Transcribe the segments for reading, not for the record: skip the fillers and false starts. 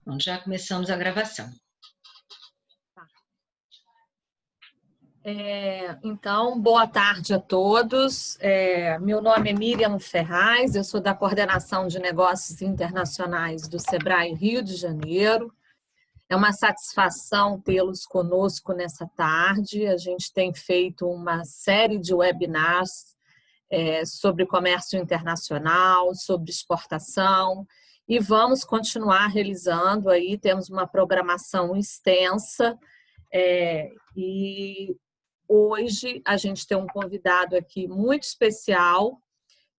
Então, já começamos a gravação. Então, boa tarde a todos. Meu nome é Miriam Ferraz, eu sou da Coordenação de Negócios Internacionais do Sebrae Rio de Janeiro. É uma satisfação tê-los conosco nessa tarde. A gente tem feito uma série de webinars sobre comércio internacional, sobre exportação, e vamos continuar realizando aí, temos uma programação extensa, e hoje a gente tem um convidado aqui muito especial,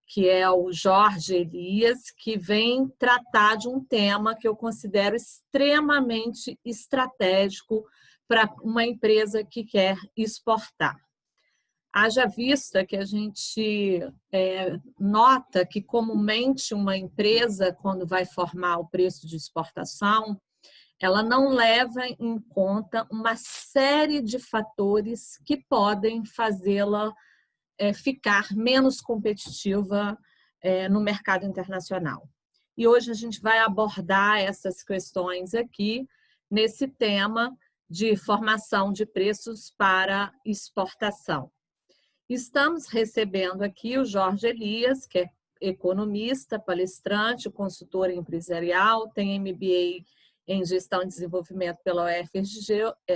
que é o Jorge Elias, que vem tratar de um tema que eu considero extremamente estratégico para uma empresa que quer exportar. Haja vista que a gente nota que comumente uma empresa, quando vai formar o preço de exportação, ela não leva em conta uma série de fatores que podem fazê-la ficar menos competitiva no mercado internacional. E hoje a gente vai abordar essas questões aqui nesse tema de formação de preços para exportação. Estamos recebendo aqui o Jorge Elias, que é economista, palestrante, consultor empresarial, tem MBA em Gestão e Desenvolvimento pela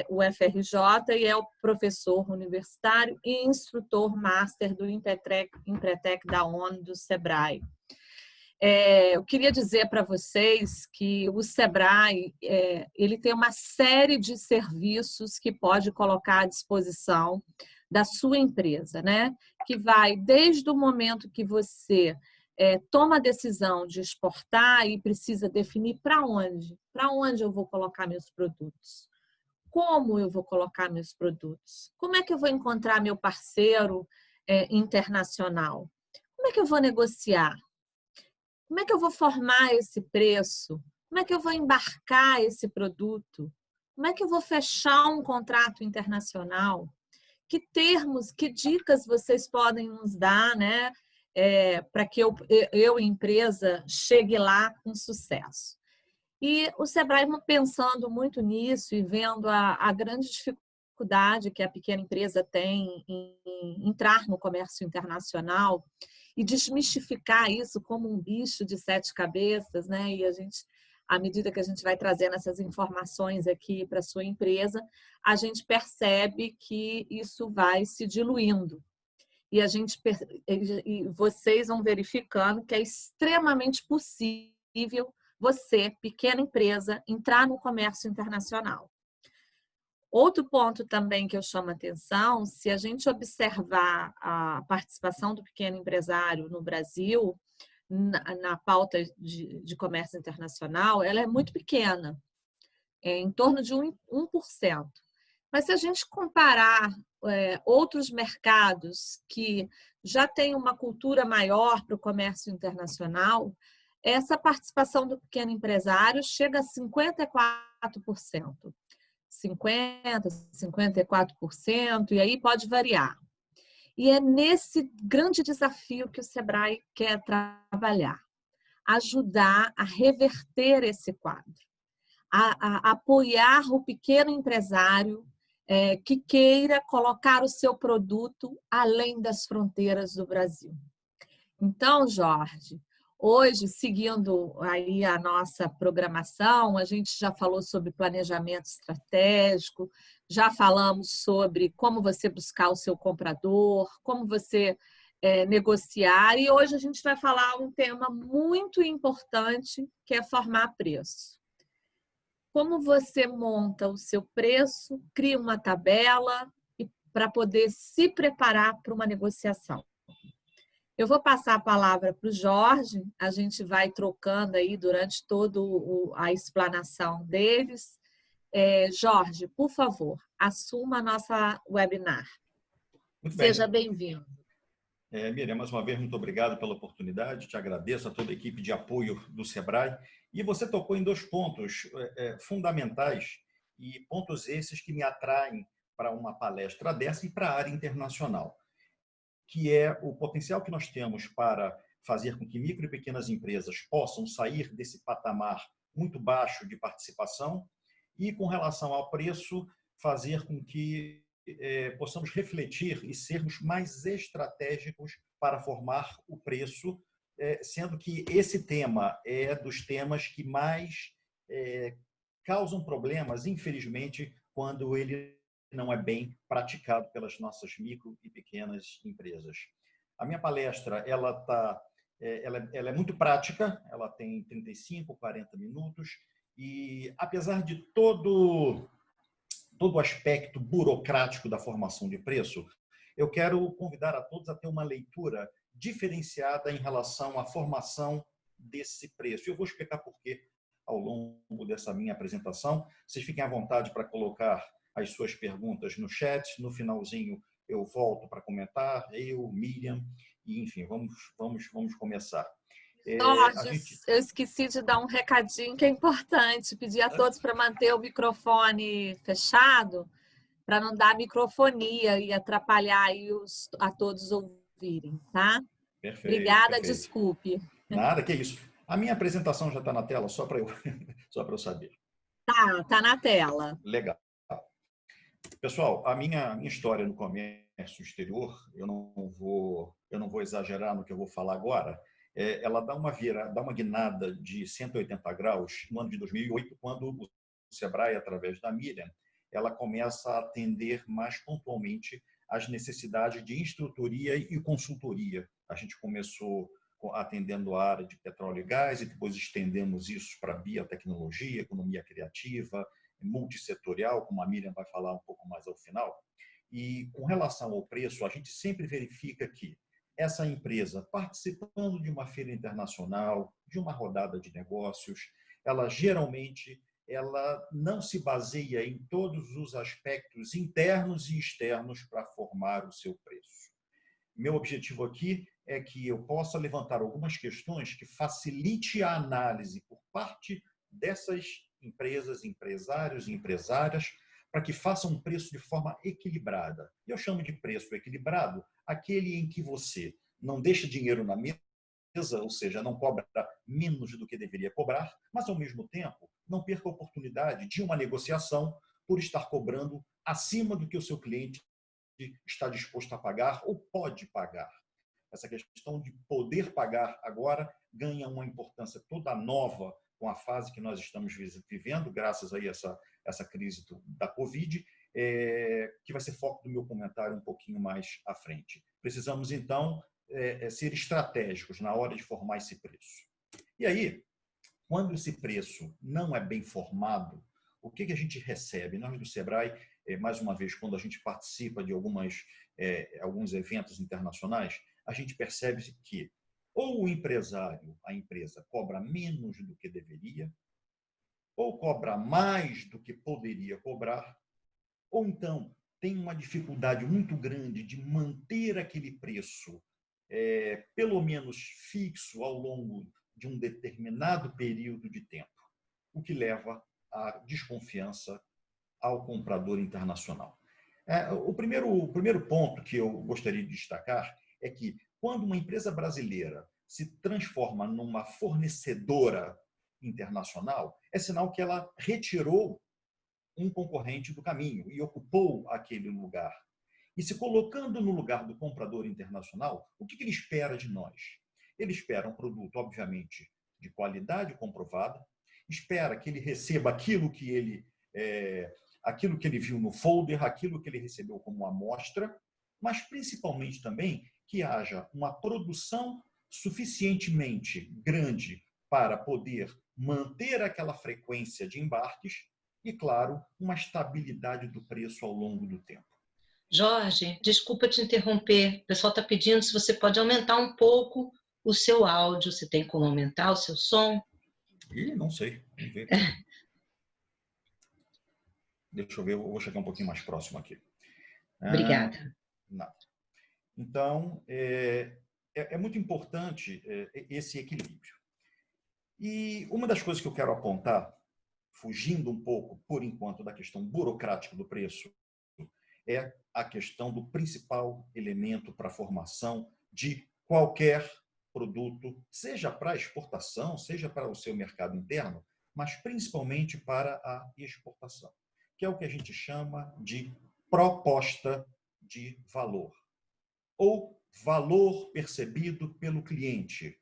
UFRJ e é o professor universitário e instrutor master do Empretec da ONU, do Sebrae. Eu queria dizer para vocês que o Sebrae ele tem uma série de serviços que pode colocar à disposição da sua empresa, né? Que vai desde o momento que você toma a decisão de exportar e precisa definir para onde eu vou colocar meus produtos, como eu vou colocar meus produtos, como é que eu vou encontrar meu parceiro internacional, como é que eu vou negociar, como é que eu vou formar esse preço, como é que eu vou embarcar esse produto, como é que eu vou fechar um contrato internacional, que termos, que dicas vocês podem nos dar, né? Para que eu, empresa, chegue lá com sucesso. E o Sebrae, pensando muito nisso e vendo a grande dificuldade que a pequena empresa tem em entrar no comércio internacional e desmistificar isso como um bicho de 7 cabeças, né? E a gente, à medida que a gente vai trazendo essas informações aqui para a sua empresa, a gente percebe que isso vai se diluindo. E vocês vão verificando que é extremamente possível você, pequena empresa, entrar no comércio internacional. Outro ponto também que eu chamo a atenção, se a gente observar a participação do pequeno empresário no Brasil, na pauta de comércio internacional, ela é muito pequena, em torno de 1%. Mas se a gente comparar outros mercados que já têm uma cultura maior para o comércio internacional, essa participação do pequeno empresário chega a 54%. 50%, 54%, e aí pode variar. E é nesse grande desafio que o Sebrae quer trabalhar, ajudar a reverter esse quadro, a apoiar o pequeno empresário que queira colocar o seu produto além das fronteiras do Brasil. Então, Jorge, hoje, seguindo aí a nossa programação, a gente já falou sobre planejamento estratégico, já falamos sobre como você buscar o seu comprador, como você negociar, e hoje a gente vai falar um tema muito importante, que é formar preço. Como você monta o seu preço, cria uma tabela para poder se preparar para uma negociação. Eu vou passar a palavra para o Jorge, a gente vai trocando aí durante toda a explanação deles. Jorge, por favor, assuma a nossa webinar. Muito bem. Seja bem-vindo. Miriam, mais uma vez, muito obrigado pela oportunidade, te agradeço a toda a equipe de apoio do Sebrae. E você tocou em 2 pontos fundamentais, e pontos esses que me atraem para uma palestra dessa e para a área internacional, que é o potencial que nós temos para fazer com que micro e pequenas empresas possam sair desse patamar muito baixo de participação e, com relação ao preço, fazer com que possamos refletir e sermos mais estratégicos para formar o preço, sendo que esse tema é dos temas que mais causam problemas, infelizmente, quando ele não é bem praticado pelas nossas micro e pequenas empresas. A minha palestra ela é muito prática, ela tem 35, 40 minutos e, apesar de todo o aspecto burocrático da formação de preço, eu quero convidar a todos a ter uma leitura diferenciada em relação à formação desse preço. Eu vou explicar por quê ao longo dessa minha apresentação. Vocês fiquem à vontade para colocar as suas perguntas no chat. No finalzinho eu volto para comentar, eu, Miriam, e enfim, vamos começar. Jorge, eu esqueci de dar um recadinho que é importante, pedir a todos para manter o microfone fechado, para não dar microfonia e atrapalhar aí a todos ouvirem, tá? Perfeito. Obrigada, perfeito. Desculpe. Nada, que isso. A minha apresentação já está na tela, só para eu saber. Tá na tela. Legal. Pessoal, a minha história no comércio exterior, eu não vou exagerar no que eu vou falar agora, ela dá uma guinada de 180 graus no ano de 2008, quando o Sebrae, através da Miriam, ela começa a atender mais pontualmente às necessidades de instrutoria e consultoria. A gente começou atendendo a área de petróleo e gás e depois estendemos isso para biotecnologia, economia criativa, multissetorial, como a Miriam vai falar um pouco mais ao final. E com relação ao preço, a gente sempre verifica que essa empresa, participando de uma feira internacional, de uma rodada de negócios, ela geralmente não se baseia em todos os aspectos internos e externos para formar o seu preço. Meu objetivo aqui é que eu possa levantar algumas questões que facilite a análise por parte dessas empresas, empresários e empresárias, para que façam um preço de forma equilibrada. Eu chamo de preço equilibrado aquele em que você não deixa dinheiro na mesa, ou seja, não cobra menos do que deveria cobrar, mas, ao mesmo tempo, não perca a oportunidade de uma negociação por estar cobrando acima do que o seu cliente está disposto a pagar ou pode pagar. Essa questão de poder pagar agora ganha uma importância toda nova com a fase que nós estamos vivendo, graças a essa crise da Covid, que vai ser foco do meu comentário um pouquinho mais à frente. Precisamos, então, ser estratégicos na hora de formar esse preço. E aí, quando esse preço não é bem formado, o que a gente recebe? Nós do Sebrae, mais uma vez, quando a gente participa de alguns eventos internacionais, a gente percebe que ou o empresário, a empresa, cobra menos do que deveria, ou cobra mais do que poderia cobrar, ou então tem uma dificuldade muito grande de manter aquele preço, pelo menos fixo ao longo de um determinado período de tempo, o que leva à desconfiança ao comprador internacional. O primeiro ponto que eu gostaria de destacar é que, quando uma empresa brasileira se transforma numa fornecedora internacional, é sinal que ela retirou um concorrente do caminho e ocupou aquele lugar. E se colocando no lugar do comprador internacional, o que ele espera de nós? Ele espera um produto, obviamente, de qualidade comprovada, espera que ele receba aquilo que ele viu no folder, aquilo que ele recebeu como amostra, mas principalmente também que haja uma produção suficientemente grande para poder manter aquela frequência de embarques e, claro, uma estabilidade do preço ao longo do tempo. Jorge, desculpa te interromper. O pessoal está pedindo se você pode aumentar um pouco o seu áudio. Você tem como aumentar o seu som? Não sei. Vamos ver. Deixa eu ver, eu vou chegar um pouquinho mais próximo aqui. Obrigada. Nada. Então, é muito importante esse equilíbrio. E uma das coisas que eu quero apontar, fugindo um pouco, por enquanto, da questão burocrática do preço, é a questão do principal elemento para a formação de qualquer produto, seja para exportação, seja para o seu mercado interno, mas principalmente para a exportação, que é o que a gente chama de proposta de valor, ou valor percebido pelo cliente,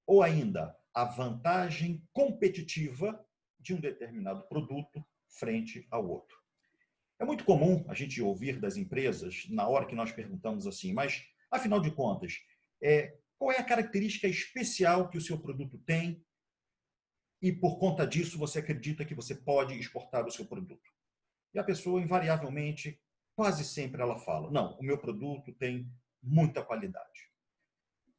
ou ainda a vantagem competitiva de um determinado produto frente ao outro. É muito comum a gente ouvir das empresas, na hora que nós perguntamos assim, mas, afinal de contas, qual é a característica especial que o seu produto tem e, por conta disso, você acredita que você pode exportar o seu produto? E a pessoa, invariavelmente, quase sempre ela fala, não, o meu produto tem muita qualidade.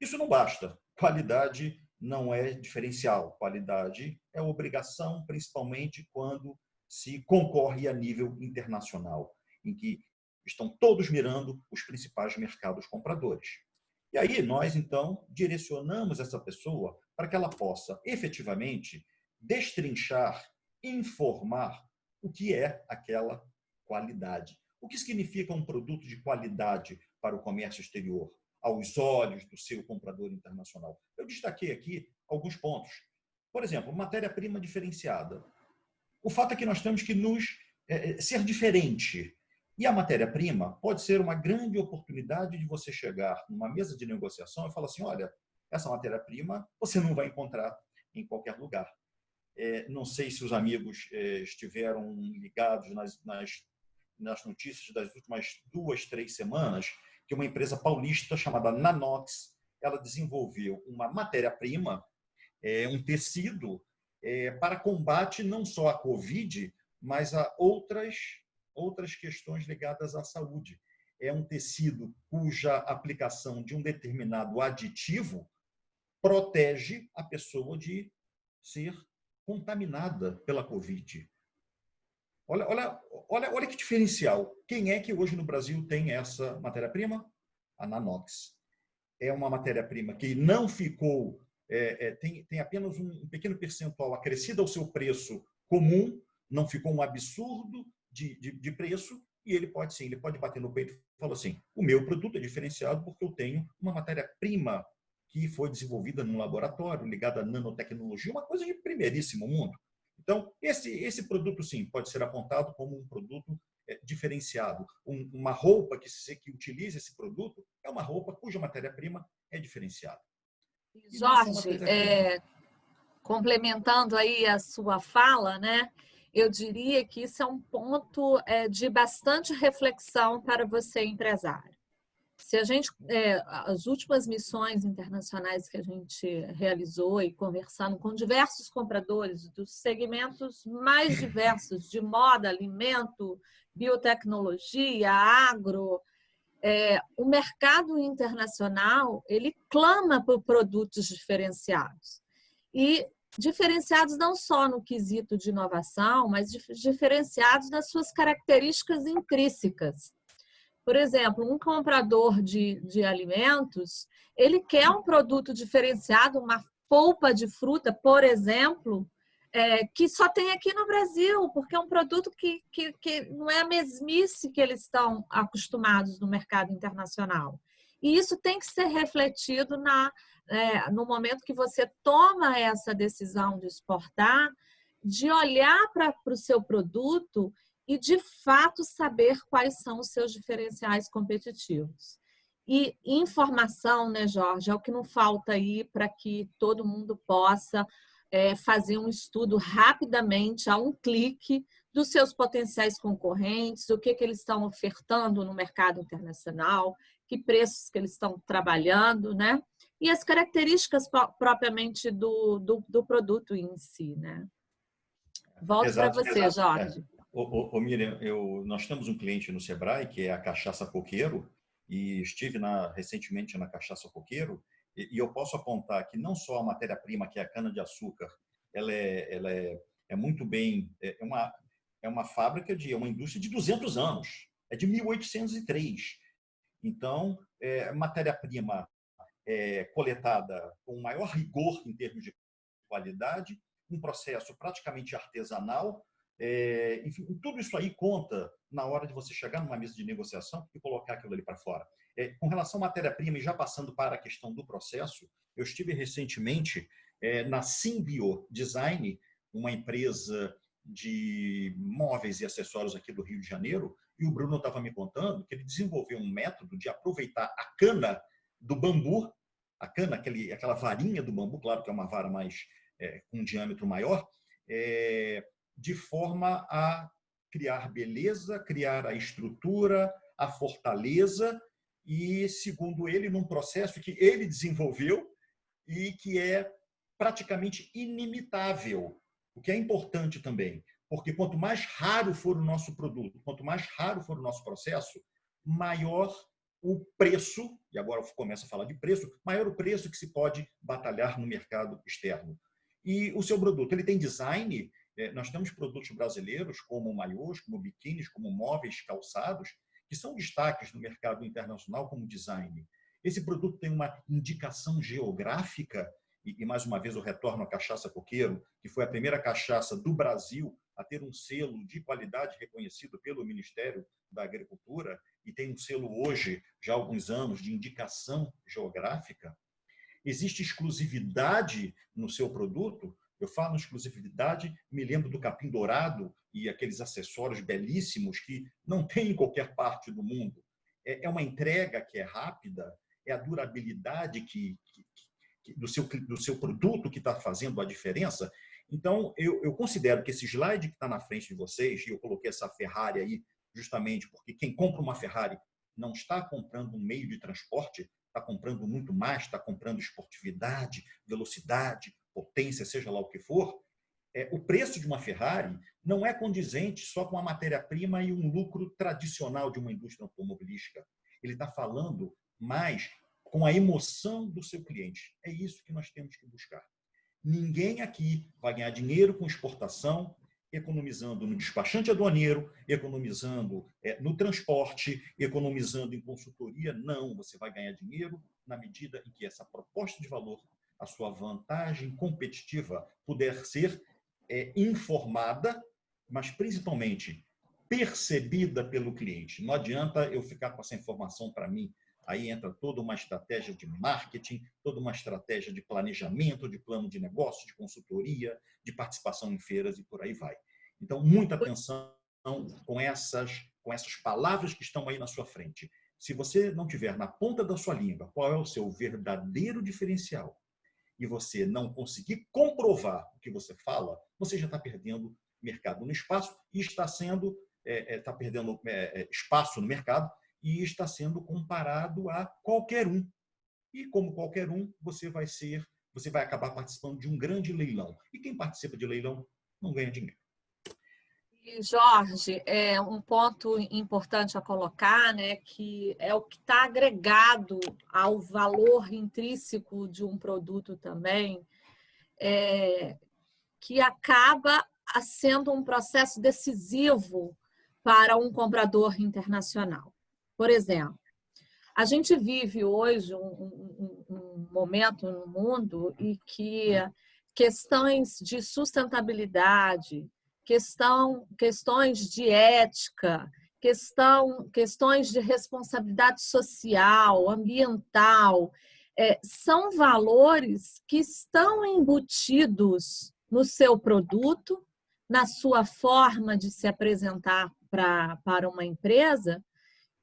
Isso não basta. Qualidade não é diferencial. Qualidade é obrigação, principalmente quando se concorre a nível internacional, em que estão todos mirando os principais mercados compradores. E aí nós, então, direcionamos essa pessoa para que ela possa, efetivamente, destrinchar, informar o que é aquela qualidade. O que significa um produto de qualidade para o comércio exterior, aos olhos do seu comprador internacional? Eu destaquei aqui alguns pontos. Por exemplo, matéria-prima diferenciada. O fato é que nós temos que ser diferente. E a matéria-prima pode ser uma grande oportunidade de você chegar numa mesa de negociação e falar assim, olha, essa matéria-prima você não vai encontrar em qualquer lugar. Não sei se os amigos estiveram ligados nas notícias das últimas 2, 3 semanas, que uma empresa paulista chamada Nanox, ela desenvolveu uma matéria-prima, um tecido, para combate não só à Covid, mas a outras questões ligadas à saúde. É um tecido cuja aplicação de um determinado aditivo protege a pessoa de ser contaminada pela Covid. Olha que diferencial. Quem é que hoje no Brasil tem essa matéria-prima? A Nanox. É uma matéria-prima que não ficou, tem apenas um pequeno percentual acrescido ao seu preço comum, não ficou um absurdo de preço, e ele pode bater no peito e falar assim, o meu produto é diferenciado porque eu tenho uma matéria-prima que foi desenvolvida num laboratório, ligada à nanotecnologia, uma coisa de primeiríssimo mundo. Então, esse produto, sim, pode ser apontado como um produto diferenciado. Uma roupa que utiliza esse produto é uma roupa cuja matéria-prima é diferenciada. Jorge, complementando aí a sua fala, né? Eu diria que isso é um ponto de bastante reflexão para você, empresário. Se a gente, as últimas missões internacionais que a gente realizou e conversando com diversos compradores dos segmentos mais diversos de moda, alimento, biotecnologia, agro, o mercado internacional ele clama por produtos diferenciados. E diferenciados não só no quesito de inovação, mas diferenciados nas suas características intrínsecas. Por exemplo, um comprador de alimentos, ele quer um produto diferenciado, uma polpa de fruta, por exemplo, que só tem aqui no Brasil, porque é um produto que não é a mesmice que eles estão acostumados no mercado internacional. E isso tem que ser refletido no momento que você toma essa decisão de exportar, de olhar para o seu produto e, de fato, saber quais são os seus diferenciais competitivos. E informação, né, Jorge, é o que não falta aí para que todo mundo possa fazer um estudo rapidamente, a um clique, dos seus potenciais concorrentes, o que eles estão ofertando no mercado internacional, que preços que eles estão trabalhando, né? E as características propriamente do produto em si, né? Volto para você, Jorge. Miriam, nós temos um cliente no Sebrae, que é a Cachaça Coqueiro, e estive recentemente na Cachaça Coqueiro, e eu posso apontar que não só a matéria-prima, que é a cana-de-açúcar, ela é muito bem... É uma fábrica, é uma indústria de 200 anos, é de 1803. Então, matéria-prima coletada com maior rigor em termos de qualidade, um processo praticamente artesanal, enfim, tudo isso aí conta na hora de você chegar numa mesa de negociação e colocar aquilo ali para fora. Com relação à matéria-prima, e já passando para a questão do processo, eu estive recentemente na Symbio Design, uma empresa de móveis e acessórios aqui do Rio de Janeiro, e o Bruno estava me contando que ele desenvolveu um método de aproveitar a cana do bambu, a cana, aquela varinha do bambu, claro que é uma vara mais com um diâmetro maior, de forma a criar beleza, criar a estrutura, a fortaleza, e, segundo ele, num processo que ele desenvolveu e que é praticamente inimitável, o que é importante também, porque quanto mais raro for o nosso produto, quanto mais raro for o nosso processo, maior o preço, e agora eu começo a falar de preço, maior o preço que se pode batalhar no mercado externo. E o seu produto, ele tem design, nós temos produtos brasileiros como maiôs, como biquínis, como móveis, calçados, que são destaques no mercado internacional como design. Esse produto tem uma indicação geográfica, e mais uma vez eu retorno à Cachaça Coqueiro, que foi a primeira cachaça do Brasil a ter um selo de qualidade reconhecido pelo Ministério da Agricultura, e tem um selo hoje, já há alguns anos, de indicação geográfica. Existe exclusividade no seu produto. Eu falo em exclusividade, me lembro do capim dourado e aqueles acessórios belíssimos que não tem em qualquer parte do mundo. É uma entrega que é rápida, é a durabilidade do seu produto que está fazendo a diferença. Então, eu considero que esse slide que está na frente de vocês, e eu coloquei essa Ferrari aí justamente porque quem compra uma Ferrari não está comprando um meio de transporte, está comprando muito mais, está comprando esportividade, velocidade, potência, seja lá o que for. O preço de uma Ferrari não é condizente só com a matéria-prima e um lucro tradicional de uma indústria automobilística. Ele está falando mais com a emoção do seu cliente. É isso que nós temos que buscar. Ninguém aqui vai ganhar dinheiro com exportação, economizando no despachante aduaneiro, economizando no transporte, economizando em consultoria. Não, você vai ganhar dinheiro na medida em que essa proposta de valor, a sua vantagem competitiva, puder ser informada, mas principalmente percebida pelo cliente. Não adianta eu ficar com essa informação para mim. Aí entra toda uma estratégia de marketing, toda uma estratégia de planejamento, de plano de negócio, de consultoria, de participação em feiras e por aí vai. Então, muita atenção com essas palavras que estão aí na sua frente. Se você não tiver na ponta da sua língua qual é o seu verdadeiro diferencial e você não conseguir comprovar o que você fala, você já está perdendo mercado no espaço e está perdendo espaço no mercado e está sendo comparado a qualquer um. E como qualquer um, você vai acabar participando de um grande leilão. E quem participa de leilão não ganha dinheiro. E, Jorge, um ponto importante a colocar, né, que é o que está agregado ao valor intrínseco de um produto também, que acaba sendo um processo decisivo para um comprador internacional. Por exemplo, a gente vive hoje um momento no mundo em que questões de sustentabilidade, questões de ética, questões de responsabilidade social, ambiental, são valores que estão embutidos no seu produto, na sua forma de se apresentar para uma empresa,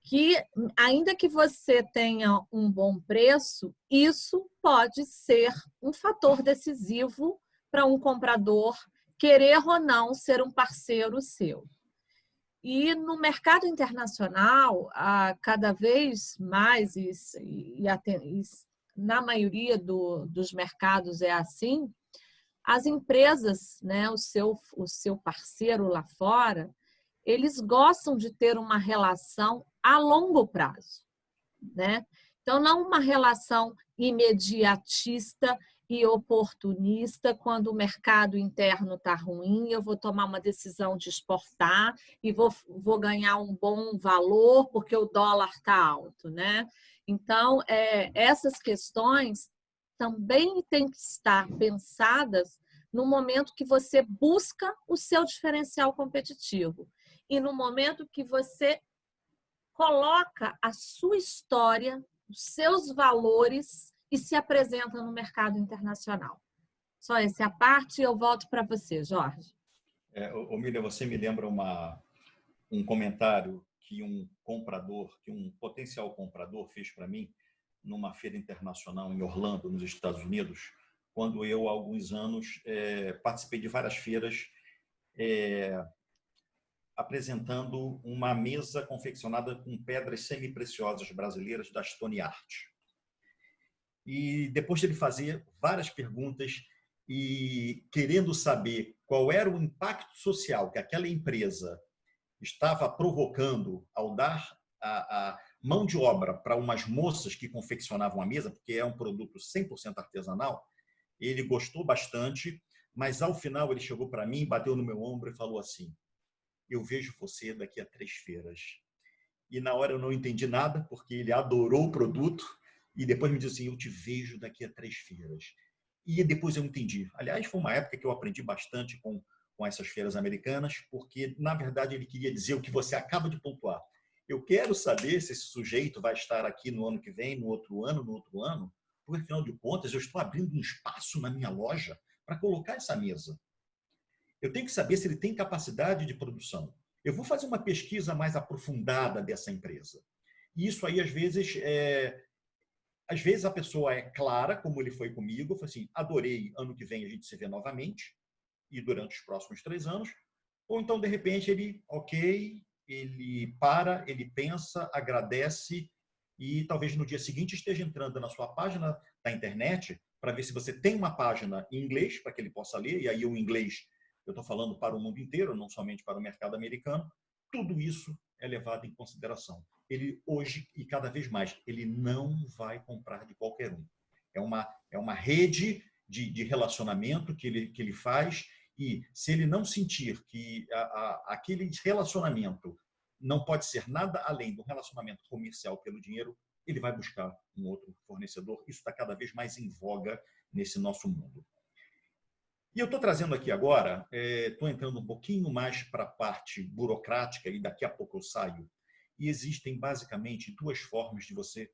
que, ainda que você tenha um bom preço, isso pode ser um fator decisivo para um comprador querer ou não ser um parceiro seu. E no mercado internacional, cada vez mais, e na maioria dos mercados é assim, as empresas, né, o seu parceiro lá fora, eles gostam de ter uma relação a longo prazo, né? Então, não uma relação imediatista e oportunista, quando o mercado interno está ruim, eu vou tomar uma decisão de exportar e vou ganhar um bom valor porque o dólar está alto, né? Então, essas questões também têm que estar pensadas no momento que você busca o seu diferencial competitivo e no momento que você coloca a sua história, os seus valores e se apresenta no mercado internacional. Só essa parte, eu volto para você, Jorge. Miriam, você me lembra um comentário que um comprador, que um potencial comprador fez para mim numa feira internacional em Orlando, nos Estados Unidos, quando eu, há alguns anos, participei de várias feiras apresentando uma mesa confeccionada com pedras semi-preciosas brasileiras da Stone Art. E depois de ele fazer várias perguntas e querendo saber qual era o impacto social que aquela empresa estava provocando ao dar a mão de obra para umas moças que confeccionavam a mesa, porque é um produto 100% artesanal, ele gostou bastante, mas ao final ele chegou para mim, bateu no meu ombro e falou assim: eu vejo você daqui a 3 feiras. E na hora eu não entendi nada, porque ele adorou o produto, e depois me disse assim: eu te vejo daqui a 3 feiras. E depois eu entendi. Aliás, foi uma época que eu aprendi bastante com essas feiras americanas, porque, na verdade, ele queria dizer o que você acaba de pontuar. Eu quero saber se esse sujeito vai estar aqui no ano que vem, no outro ano, porque, afinal de contas, eu estou abrindo um espaço na minha loja para colocar essa mesa. Eu tenho que saber se ele tem capacidade de produção. Eu vou fazer uma pesquisa mais aprofundada dessa empresa. E isso aí, às vezes a pessoa é clara, como ele foi comigo, foi assim: adorei, ano que vem a gente se vê novamente, e durante os próximos 3 anos. Ou então, de repente, ele para, ele pensa, agradece, e talvez no dia seguinte esteja entrando na sua página da internet para ver se você tem uma página em inglês para que ele possa ler, e aí o inglês, eu estou falando para o mundo inteiro, não somente para o mercado americano. Tudo isso é levado em consideração. Ele hoje, e cada vez mais, ele não vai comprar de qualquer um. É uma rede de relacionamento que ele faz, e se ele não sentir que aquele relacionamento não pode ser nada além do relacionamento comercial pelo dinheiro, ele vai buscar um outro fornecedor. Isso está cada vez mais em voga nesse nosso mundo. E eu estou trazendo aqui agora, estou entrando um pouquinho mais para a parte burocrática, e daqui a pouco eu saio. E existem basicamente 2 formas de você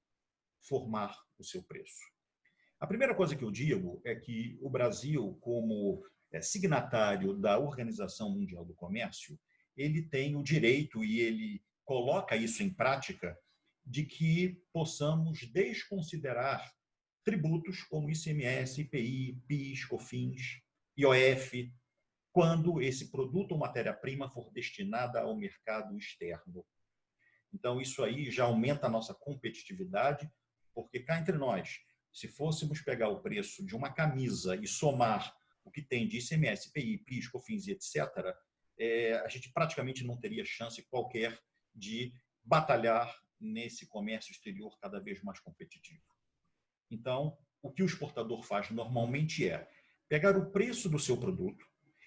formar o seu preço. A primeira coisa que eu digo é que o Brasil, como signatário da Organização Mundial do Comércio, ele tem o direito, e ele coloca isso em prática, de que possamos desconsiderar tributos como ICMS, IPI, PIS, COFINS, IOF, quando esse produto ou matéria-prima for destinada ao mercado externo. Então, isso aí já aumenta a nossa competitividade, porque cá entre nós, se fôssemos pegar o preço de uma camisa e somar o que tem de ICMS, IPI, PIS, COFINS e etc., a gente praticamente não teria chance qualquer de batalhar nesse comércio exterior cada vez mais competitivo. Então, o que o exportador faz normalmente é pegar o preço do seu produto,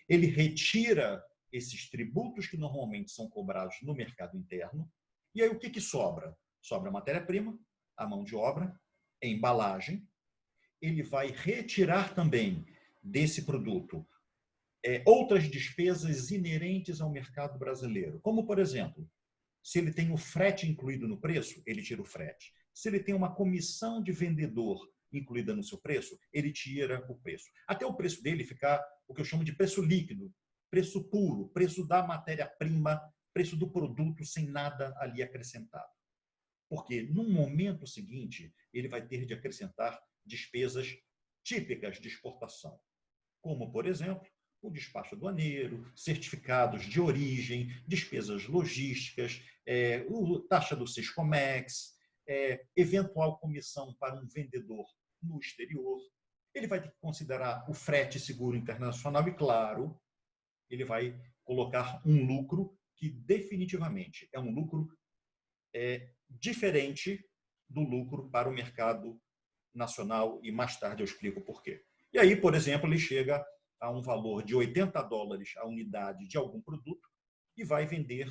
ele retira esses tributos que normalmente são cobrados no mercado interno, e aí o que sobra? Sobra a matéria-prima, a mão de obra, a embalagem. Ele vai retirar também desse produto outras despesas inerentes ao mercado brasileiro, como, por exemplo, se ele tem o frete incluído no preço, ele tira o frete. Se ele tem uma comissão de vendedor incluída no seu preço, ele tira o preço. Até o preço dele ficar o que eu chamo de preço líquido, preço puro, preço da matéria-prima, preço do produto sem nada ali acrescentado. Porque no momento seguinte, ele vai ter de acrescentar despesas típicas de exportação, como, por exemplo, o despacho aduaneiro, certificados de origem, despesas logísticas, taxa do Siscomex, eventual comissão para um vendedor no exterior. Ele vai ter que considerar o frete seguro internacional e, claro, ele vai colocar um lucro que definitivamente é um lucro diferente do lucro para o mercado nacional, e mais tarde eu explico por quê. E aí, por exemplo, ele chega a um valor de $80 a unidade de algum produto e vai vender,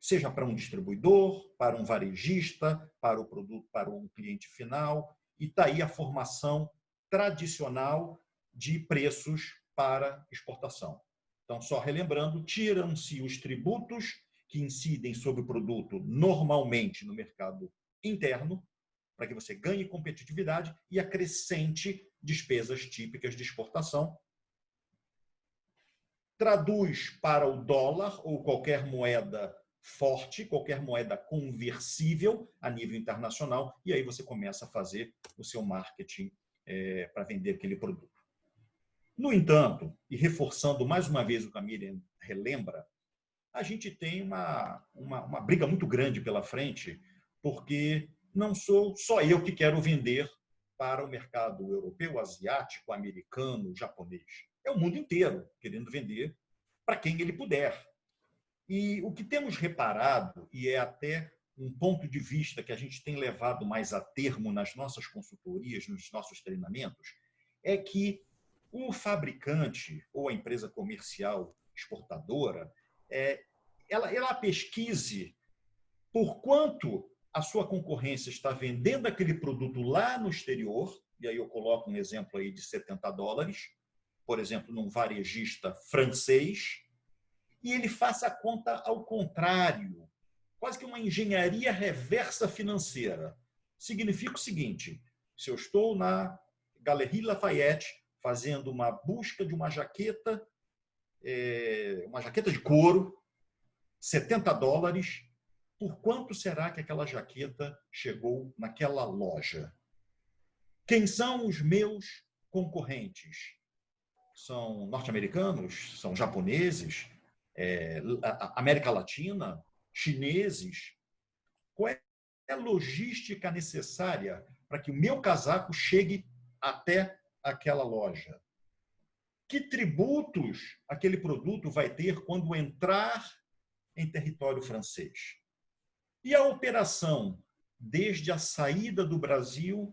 seja para um distribuidor, para um varejista, para o produto, para um cliente final, e está aí a formação tradicional de preços para exportação. Então, só relembrando, tiram-se os tributos que incidem sobre o produto normalmente no mercado interno, para que você ganhe competitividade e acrescente despesas típicas de exportação. Traduz para o dólar ou qualquer moeda forte, qualquer moeda conversível a nível internacional, e aí você começa a fazer o seu marketing para vender aquele produto. No entanto, e reforçando mais uma vez o que a Miriam relembra, a gente tem uma briga muito grande pela frente, porque não sou só eu que quero vender para o mercado europeu, asiático, americano, japonês. É o mundo inteiro querendo vender para quem ele puder. E o que temos reparado, e é até um ponto de vista que a gente tem levado mais a termo nas nossas consultorias, nos nossos treinamentos, é que o fabricante ou a empresa comercial exportadora, ela pesquise por quanto a sua concorrência está vendendo aquele produto lá no exterior, e aí eu coloco um exemplo aí de $70, por exemplo, num varejista francês, e ele faça a conta ao contrário, quase que uma engenharia reversa financeira. Significa o seguinte: se eu estou na Galerie Lafayette fazendo uma busca de uma jaqueta de couro, $70, por quanto será que aquela jaqueta chegou naquela loja? Quem são os meus concorrentes? São norte-americanos? São japoneses? América Latina? Chineses? Qual é a logística necessária para que o meu casaco chegue até aquela loja? Que tributos aquele produto vai ter quando entrar em território francês? E a operação, desde a saída do Brasil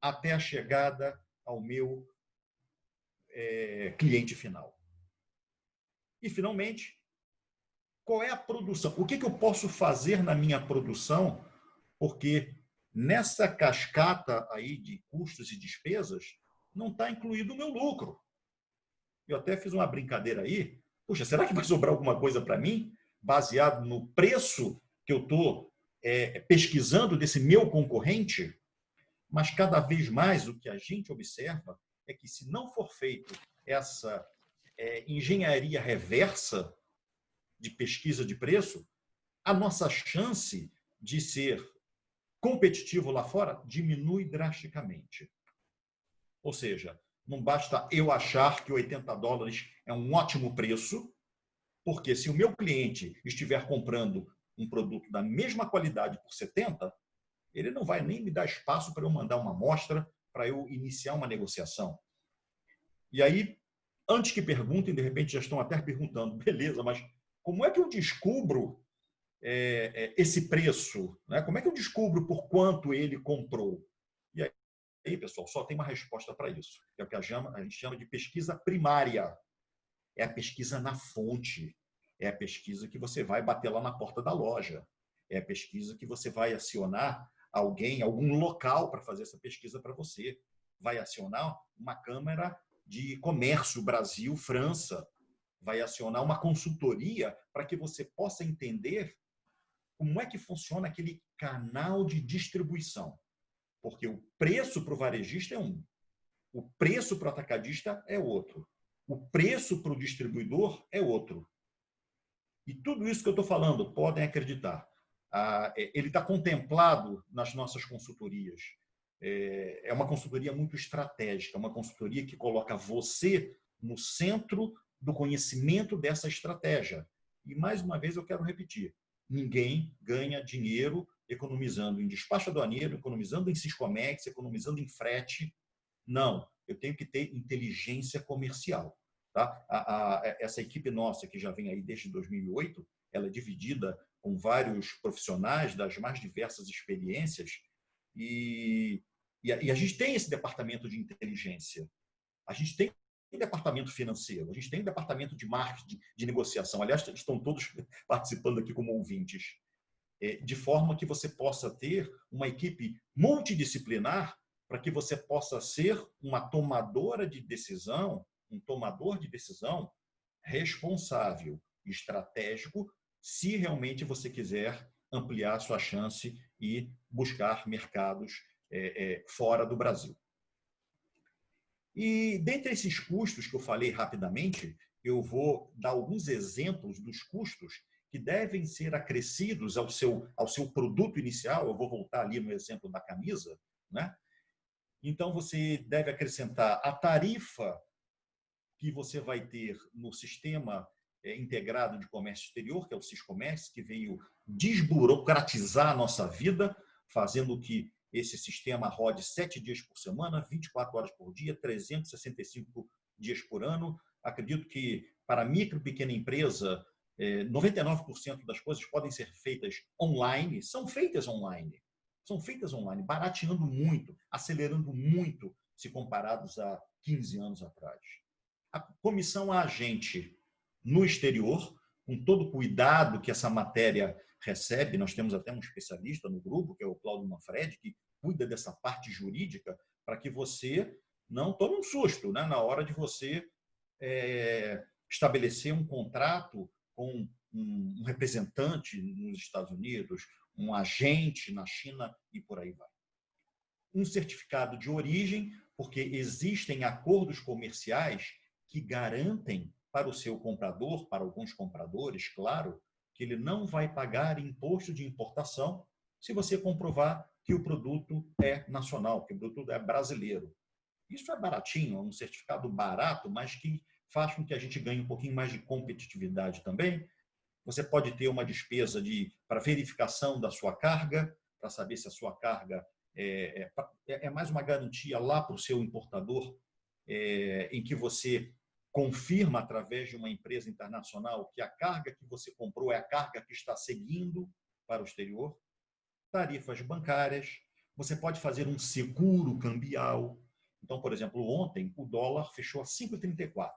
até a chegada ao meu cliente final? E, finalmente, qual é a produção? O que eu posso fazer na minha produção? Porque nessa cascata aí de custos e despesas não está incluído o meu lucro. Eu até fiz uma brincadeira aí. Puxa, será que vai sobrar alguma coisa para mim, baseado no preço que eu estou pesquisando desse meu concorrente? Mas cada vez mais o que a gente observa é que, se não for feito essa engenharia reversa de pesquisa de preço, a nossa chance de ser competitivo lá fora diminui drasticamente. Ou seja, não basta eu achar que $80 é um ótimo preço, porque se o meu cliente estiver comprando um produto da mesma qualidade por 70, ele não vai nem me dar espaço para eu mandar uma amostra, para eu iniciar uma negociação. E aí, antes que perguntem, de repente já estão até perguntando, beleza, mas como é que eu descubro esse preço? Né? Como é que eu descubro por quanto ele comprou? E aí, pessoal, só tem uma resposta para isso. É o que a gente chama de pesquisa primária. É a pesquisa na fonte. É a pesquisa que você vai bater lá na porta da loja. É a pesquisa que você vai acionar alguém, algum local para fazer essa pesquisa para você. Vai acionar uma Câmara de Comércio Brasil-França. Vai acionar uma consultoria para que você possa entender como é que funciona aquele canal de distribuição. Porque o preço para o varejista é um, o preço para o atacadista é outro, o preço para o distribuidor é outro. E tudo isso que eu estou falando, podem acreditar, ele está contemplado nas nossas consultorias. É uma consultoria muito estratégica, uma consultoria que coloca você no centro do conhecimento dessa estratégia. E, mais uma vez, eu quero repetir, ninguém ganha dinheiro economizando em despacho aduaneiro, economizando em Siscomex, economizando em frete. Não, eu tenho que ter inteligência comercial. Tá? Essa equipe nossa, que já vem aí desde 2008, ela é dividida com vários profissionais das mais diversas experiências e a gente tem esse departamento de inteligência. A gente tem um departamento financeiro, a gente tem um departamento de marketing, de negociação. Aliás, estão todos participando aqui como ouvintes. De forma que você possa ter uma equipe multidisciplinar para que você possa ser uma tomadora de decisão, um tomador de decisão responsável, estratégico, se realmente você quiser ampliar sua chance e buscar mercados fora do Brasil. E dentre esses custos que eu falei rapidamente, eu vou dar alguns exemplos dos custos que devem ser acrescidos ao seu produto inicial. Eu vou voltar ali no exemplo da camisa, né? Então, você deve acrescentar a tarifa que você vai ter no Sistema Integrado de Comércio Exterior, que é o Siscomércio, que veio desburocratizar a nossa vida, fazendo que esse sistema rode 7 dias por semana, 24 horas por dia, 365 dias por ano. Acredito que, para micro e pequena empresa, 99% das coisas podem ser feitas online, são feitas online, barateando muito, acelerando muito, se comparados a 15 anos atrás. A comissão a agente no exterior, com todo o cuidado que essa matéria recebe, nós temos até um especialista no grupo, que é o Cláudio Manfredi, que cuida dessa parte jurídica, para que você não tome um susto, né, na hora de você estabelecer um contrato com um representante nos Estados Unidos, um agente na China e por aí vai. Um certificado de origem, porque existem acordos comerciais que garantem para o seu comprador, para alguns compradores, claro, que ele não vai pagar imposto de importação se você comprovar que o produto é nacional, que o produto é brasileiro. Isso é baratinho, é um certificado barato, mas que faz com que a gente ganhe um pouquinho mais de competitividade também. Você pode ter uma despesa para verificação da sua carga, para saber se a sua carga é mais uma garantia lá para o seu importador, em que você confirma através de uma empresa internacional que a carga que você comprou é a carga que está seguindo para o exterior. Tarifas bancárias, você pode fazer um seguro cambial. Então, por exemplo, ontem o dólar fechou a 5,34.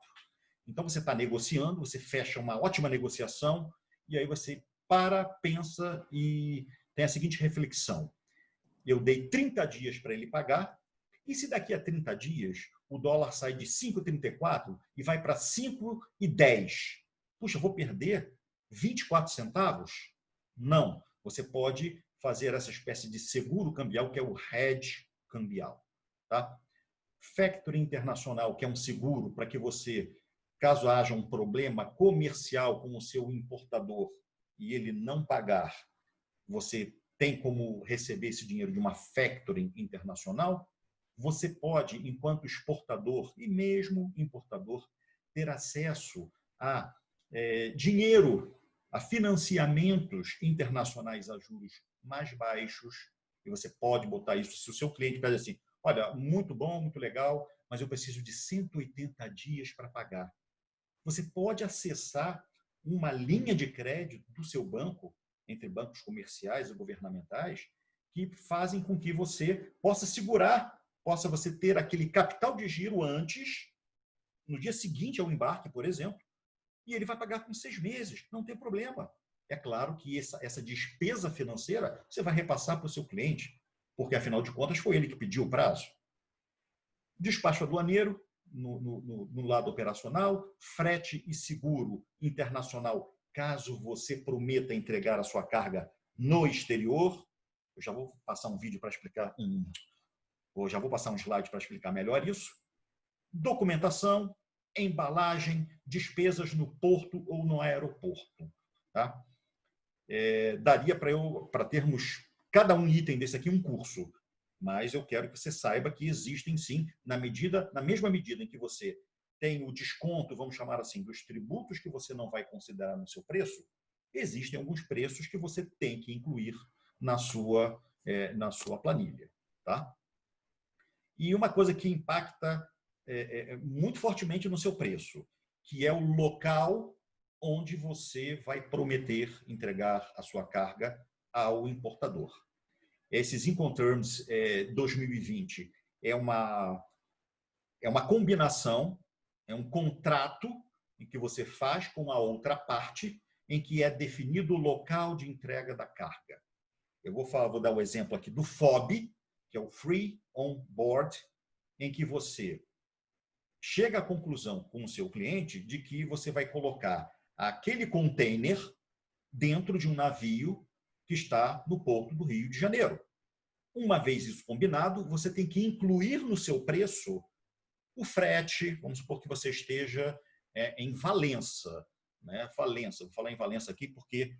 Então, você está negociando, você fecha uma ótima negociação e aí você pensa e tem a seguinte reflexão. Eu dei 30 dias para ele pagar, e se daqui a 30 dias o dólar sai de 5,34 e vai para 5,10? Puxa, eu vou perder 24 centavos? Não. Você pode fazer essa espécie de seguro cambial, que é o hedge cambial. Tá? Factoring internacional, que é um seguro para que você, caso haja um problema comercial com o seu importador e ele não pagar, você tem como receber esse dinheiro de uma factoring internacional. Você pode, enquanto exportador e mesmo importador, ter acesso a dinheiro, a financiamentos internacionais a juros mais baixos, e você pode botar isso. Se o seu cliente pede assim, olha, muito bom, muito legal, mas eu preciso de 180 dias para pagar. Você pode acessar uma linha de crédito do seu banco, entre bancos comerciais e governamentais, que fazem com que você possa segurar, possa você ter aquele capital de giro antes, no dia seguinte ao embarque, por exemplo, e ele vai pagar com 6 meses, não tem problema. É claro que essa despesa financeira você vai repassar para o seu cliente, porque, afinal de contas, foi ele que pediu o prazo. Despacho aduaneiro, no lado operacional, frete e seguro internacional, caso você prometa entregar a sua carga no exterior. Eu já vou passar um vídeo para explicar, já vou passar um slide para explicar melhor isso. Documentação, embalagem, despesas no porto ou no aeroporto. Tá? Daria para termos cada um item desse aqui um curso, mas eu quero que você saiba que existem sim, na mesma medida em que você tem o desconto, vamos chamar assim, dos tributos que você não vai considerar no seu preço, existem alguns preços que você tem que incluir na sua planilha. Tá? E uma coisa que impacta muito fortemente no seu preço, que é o local onde você vai prometer entregar a sua carga ao importador. Esses Incoterms 2020 é uma combinação, é um contrato em que você faz com a outra parte, em que é definido o local de entrega da carga. Eu vou dar o exemplo aqui do FOB, que é o Free On Board, em que você chega à conclusão com o seu cliente de que você vai colocar aquele container dentro de um navio que está no porto do Rio de Janeiro. Uma vez isso combinado, você tem que incluir no seu preço o frete. Vamos supor que você esteja em Valença, né? Valença, vou falar em Valença aqui porque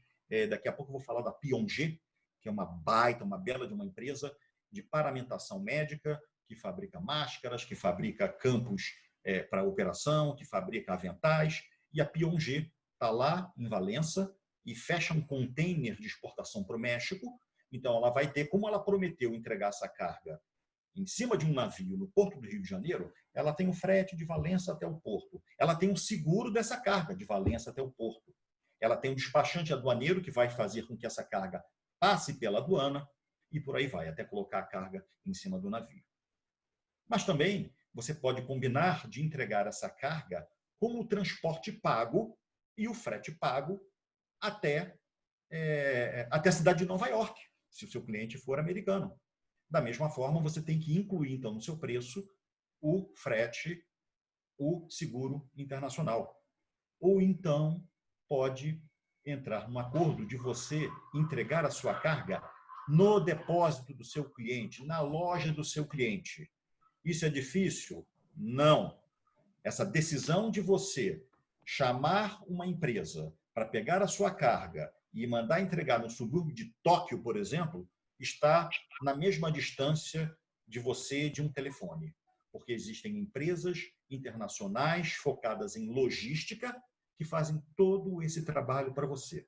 daqui a pouco eu vou falar da Piaget, que é uma baita, uma bela de uma empresa de paramentação médica, que fabrica máscaras, que fabrica campos para operação, que fabrica aventais, e a Piaget está lá em Valença e fecha um container de exportação para o México. Então, ela vai ter, como ela prometeu entregar essa carga em cima de um navio no Porto do Rio de Janeiro, ela tem o frete de Valença até o porto. Ela tem o seguro dessa carga de Valença até o porto. Ela tem um despachante aduaneiro que vai fazer com que essa carga passe pela aduana e por aí vai, até colocar a carga em cima do navio. Mas também você pode combinar de entregar essa carga com o transporte pago e o frete pago até a cidade de Nova York, se o seu cliente for americano. Da mesma forma, você tem que incluir, então, no seu preço, o frete, o seguro internacional. Ou então, pode entrar num acordo de você entregar a sua carga no depósito do seu cliente, na loja do seu cliente. Isso é difícil? Não. Essa decisão de você chamar uma empresa para pegar a sua carga e mandar entregar no subúrbio de Tóquio, por exemplo, está na mesma distância de você de um telefone. Porque existem empresas internacionais focadas em logística que fazem todo esse trabalho para você.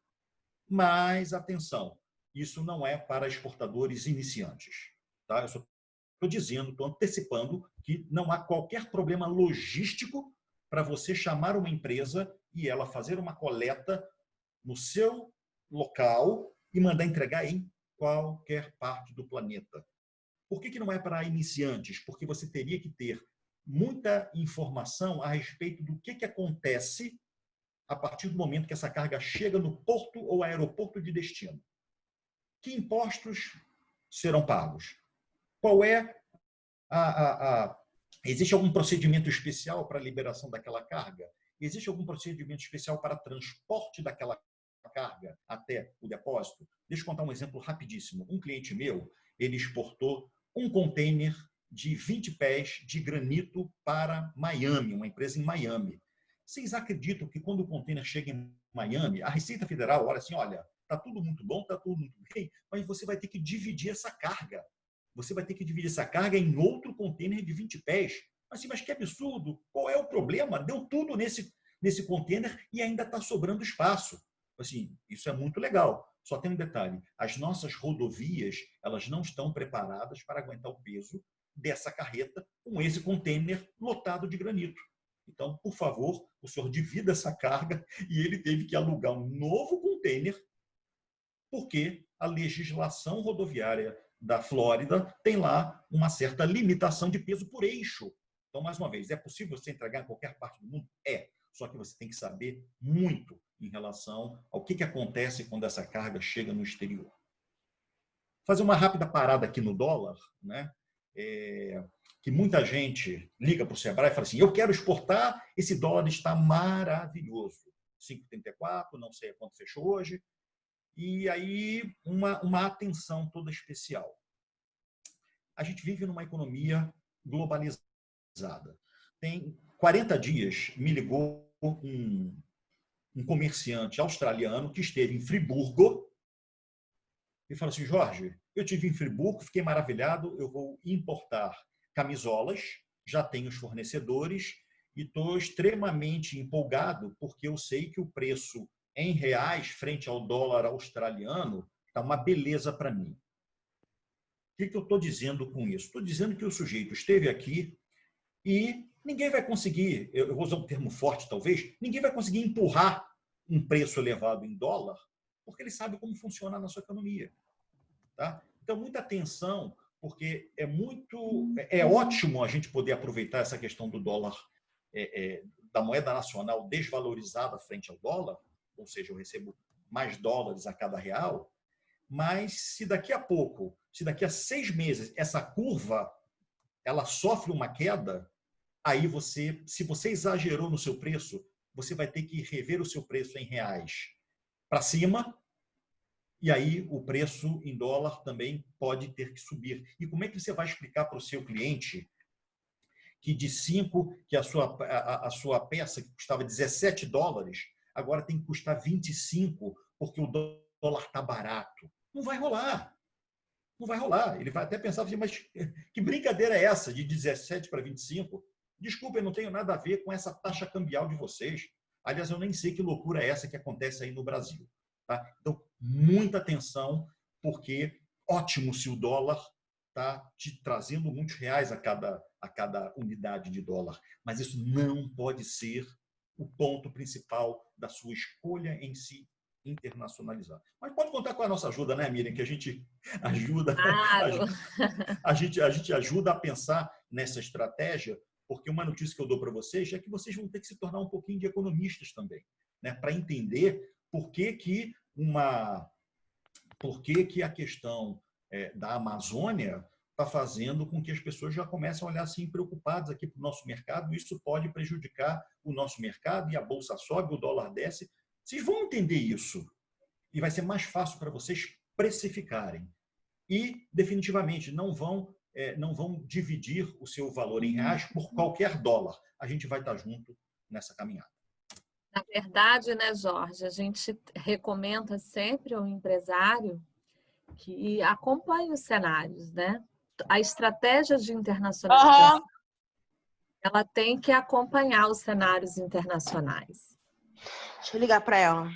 Mas, atenção, isso não é para exportadores iniciantes. Tá? Eu só estou dizendo, estou antecipando que não há qualquer problema logístico para você chamar uma empresa e ela fazer uma coleta no seu local e mandar entregar em qualquer parte do planeta. Por que não é para iniciantes? Porque você teria que ter muita informação a respeito do que acontece a partir do momento que essa carga chega no porto ou aeroporto de destino. Que impostos serão pagos? Qual é existe algum procedimento especial para a liberação daquela carga? Existe algum procedimento especial para transporte daquela carga até o depósito? Deixa eu contar um exemplo rapidíssimo. Um cliente meu, ele exportou um container de 20 pés de granito para Miami, uma empresa em Miami. Vocês acreditam que quando o container chega em Miami, a Receita Federal olha assim, olha, está tudo muito bom, está tudo muito bem, mas você vai ter que dividir essa carga. Você vai ter que dividir essa carga em outro container de 20 pés. Assim, mas que absurdo! Qual é o problema? Deu tudo nesse container e ainda está sobrando espaço. Assim, isso é muito legal. Só tem um detalhe: as nossas rodovias elas não estão preparadas para aguentar o peso dessa carreta com esse container lotado de granito. Então, por favor, o senhor divida essa carga e ele teve que alugar um novo container porque a legislação rodoviária da Flórida tem lá uma certa limitação de peso por eixo. Então, mais uma vez, é possível você entregar em qualquer parte do mundo? É. Só que você tem que saber muito em relação ao que acontece quando essa carga chega no exterior. Fazer uma rápida parada aqui no dólar, né? Que muita gente liga para o Sebrae e fala assim, eu quero exportar, esse dólar está maravilhoso. 5,34, não sei quanto fechou hoje. E aí, uma atenção toda especial. A gente vive numa economia globalizada. Tem 40 dias, me ligou um comerciante australiano que esteve em Friburgo e falou assim, Jorge, eu estive em Friburgo, fiquei maravilhado, eu vou importar camisolas, já tenho os fornecedores e estou extremamente empolgado porque eu sei que o preço em reais frente ao dólar australiano está uma beleza para mim. O que eu estou dizendo com isso? Estou dizendo que o sujeito esteve aqui e ninguém vai conseguir, eu vou usar um termo forte talvez, ninguém vai conseguir empurrar um preço elevado em dólar porque ele sabe como funciona a nossa economia. Tá? Então, muita atenção, porque é ótimo a gente poder aproveitar essa questão do dólar, da moeda nacional desvalorizada frente ao dólar, ou seja, eu recebo mais dólares a cada real, mas se daqui a pouco, se daqui a 6 meses, essa curva ela sofre uma queda, aí se você exagerou no seu preço, você vai ter que rever o seu preço em reais para cima E aí o preço em dólar também pode ter que subir. E como é que você vai explicar para o seu cliente que de 5, que a sua peça que custava $17, agora tem que custar 25 porque o dólar está barato? Não vai rolar. Não vai rolar. Ele vai até pensar assim, mas que brincadeira é essa de 17 para 25? Desculpa, eu não tenho nada a ver com essa taxa cambial de vocês. Aliás, eu nem sei que loucura é essa que acontece aí no Brasil. Tá? Então, muita atenção, porque ótimo se o dólar está te trazendo muitos reais a cada unidade de dólar. Mas isso não pode ser o ponto principal da sua escolha em se internacionalizar. Mas pode contar com a nossa ajuda, né, Miriam? Que a gente ajuda, Claro. a gente ajuda a pensar nessa estratégia, porque uma notícia que eu dou para vocês é que vocês vão ter que se tornar um pouquinho de economistas também, né, para entender por que a questão da Amazônia está fazendo com que as pessoas já comecem a olhar assim preocupadas aqui para o nosso mercado. Isso pode prejudicar o nosso mercado e a bolsa sobe, o dólar desce. Vocês vão entender isso e vai ser mais fácil para vocês precificarem. E, definitivamente, não vão dividir o seu valor em reais por qualquer dólar. A gente vai estar junto nessa caminhada. Na verdade, né, Jorge, a gente recomenda sempre ao empresário que acompanhe os cenários, né? A estratégia de internacionalização, ela tem que acompanhar os cenários internacionais. Deixa eu ligar para ela.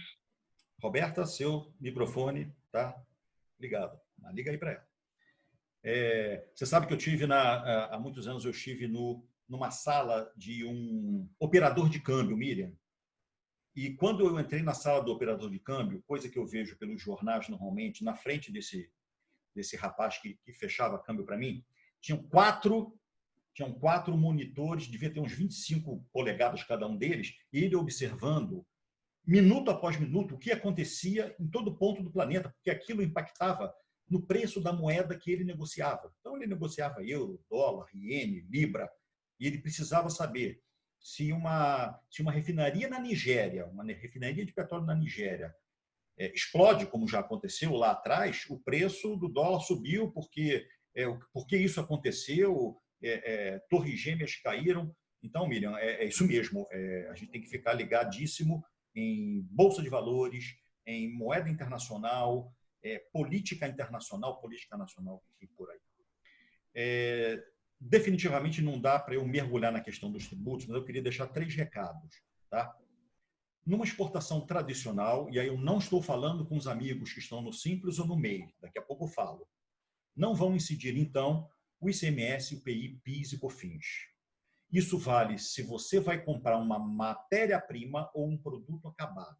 Roberta, seu microfone está ligado. Liga aí para ela. Você sabe que eu tive, há muitos anos, eu estive numa sala de um operador de câmbio, Miriam. E quando eu entrei na sala do operador de câmbio, coisa que eu vejo pelos jornais normalmente, na frente desse rapaz que fechava câmbio para mim, tinham quatro monitores, devia ter uns 25 polegadas cada um deles, e ele observando, minuto após minuto, o que acontecia em todo ponto do planeta, porque aquilo impactava no preço da moeda que ele negociava. Então, ele negociava euro, dólar, iene, libra, e ele precisava saber se uma refinaria na Nigéria, uma refinaria de petróleo na Nigéria, explode, como já aconteceu lá atrás, o preço do dólar subiu porque isso aconteceu, torres gêmeas caíram. Então, Miriam, é isso mesmo. A gente tem que ficar ligadíssimo em bolsa de valores, em moeda internacional, política internacional, política nacional e por aí. Definitivamente não dá para eu mergulhar na questão dos tributos, mas eu queria deixar 3 recados. Tá? Numa exportação tradicional, e aí eu não estou falando com os amigos que estão no Simples ou no MEI, daqui a pouco eu falo, não vão incidir, então, o ICMS, o IPI, PIS e COFINS. Isso vale se você vai comprar uma matéria-prima ou um produto acabado.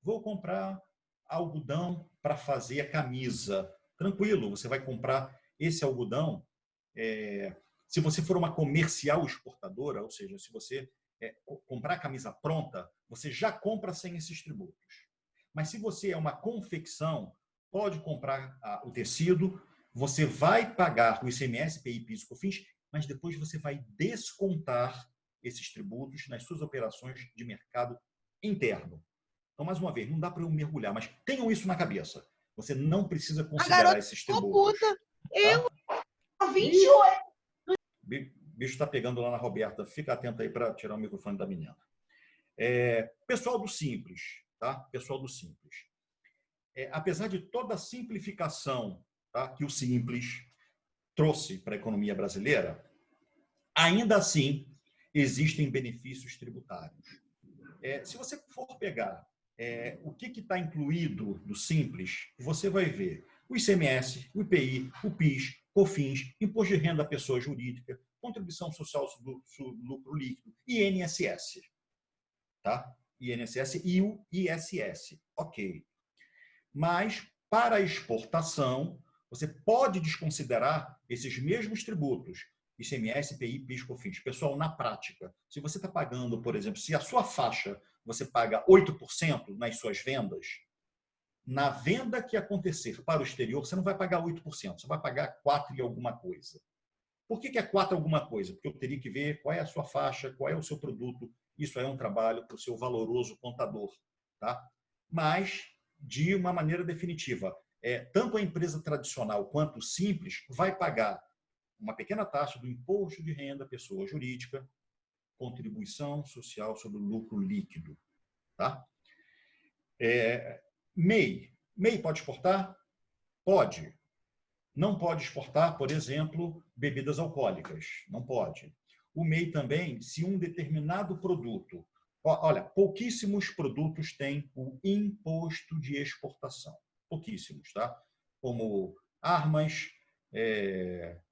Vou comprar algodão para fazer a camisa. Tranquilo, você vai comprar esse algodão. Se você for uma comercial exportadora, ou seja, se você comprar a camisa pronta, você já compra sem esses tributos. Mas se você é uma confecção, pode comprar o tecido, você vai pagar o ICMS, IPI, PIS e COFINS, mas depois você vai descontar esses tributos nas suas operações de mercado interno. Então, mais uma vez, não dá para eu mergulhar, mas tenham isso na cabeça. Você não precisa considerar esses tributos. Puta, tá? 28. O bicho está pegando lá na Roberta. Fica atento aí para tirar o microfone da menina. Pessoal do Simples, tá? Pessoal do Simples. Apesar de toda a simplificação, tá, que o Simples trouxe para a economia brasileira, ainda assim existem benefícios tributários. Se você for pegar o que está incluído no Simples, você vai ver o ICMS, o IPI, o PIS, COFINS, Imposto de Renda à Pessoa Jurídica, Contribuição Social sobre Lucro Líquido, INSS. Tá? INSS e o ISS. Ok. Mas, para a exportação, você pode desconsiderar esses mesmos tributos, ICMS, IPI, PIS, COFINS. Pessoal, na prática, se você está pagando, por exemplo, se a sua faixa você paga 8% nas suas vendas, na venda que acontecer para o exterior, você não vai pagar 8%, você vai pagar 4 e alguma coisa. Por que é 4 alguma coisa? Porque eu teria que ver qual é a sua faixa, qual é o seu produto. Isso é um trabalho para o seu valoroso contador. Tá? Mas, de uma maneira definitiva. Tanto a empresa tradicional quanto o simples vai pagar uma pequena taxa do imposto de renda pessoa jurídica, contribuição social sobre o lucro líquido. Tá? MEI. MEI pode exportar? Pode. Não pode exportar, por exemplo, bebidas alcoólicas. Não pode. O MEI também, se um determinado produto... Olha, pouquíssimos produtos têm o imposto de exportação. Pouquíssimos, tá? Como armas,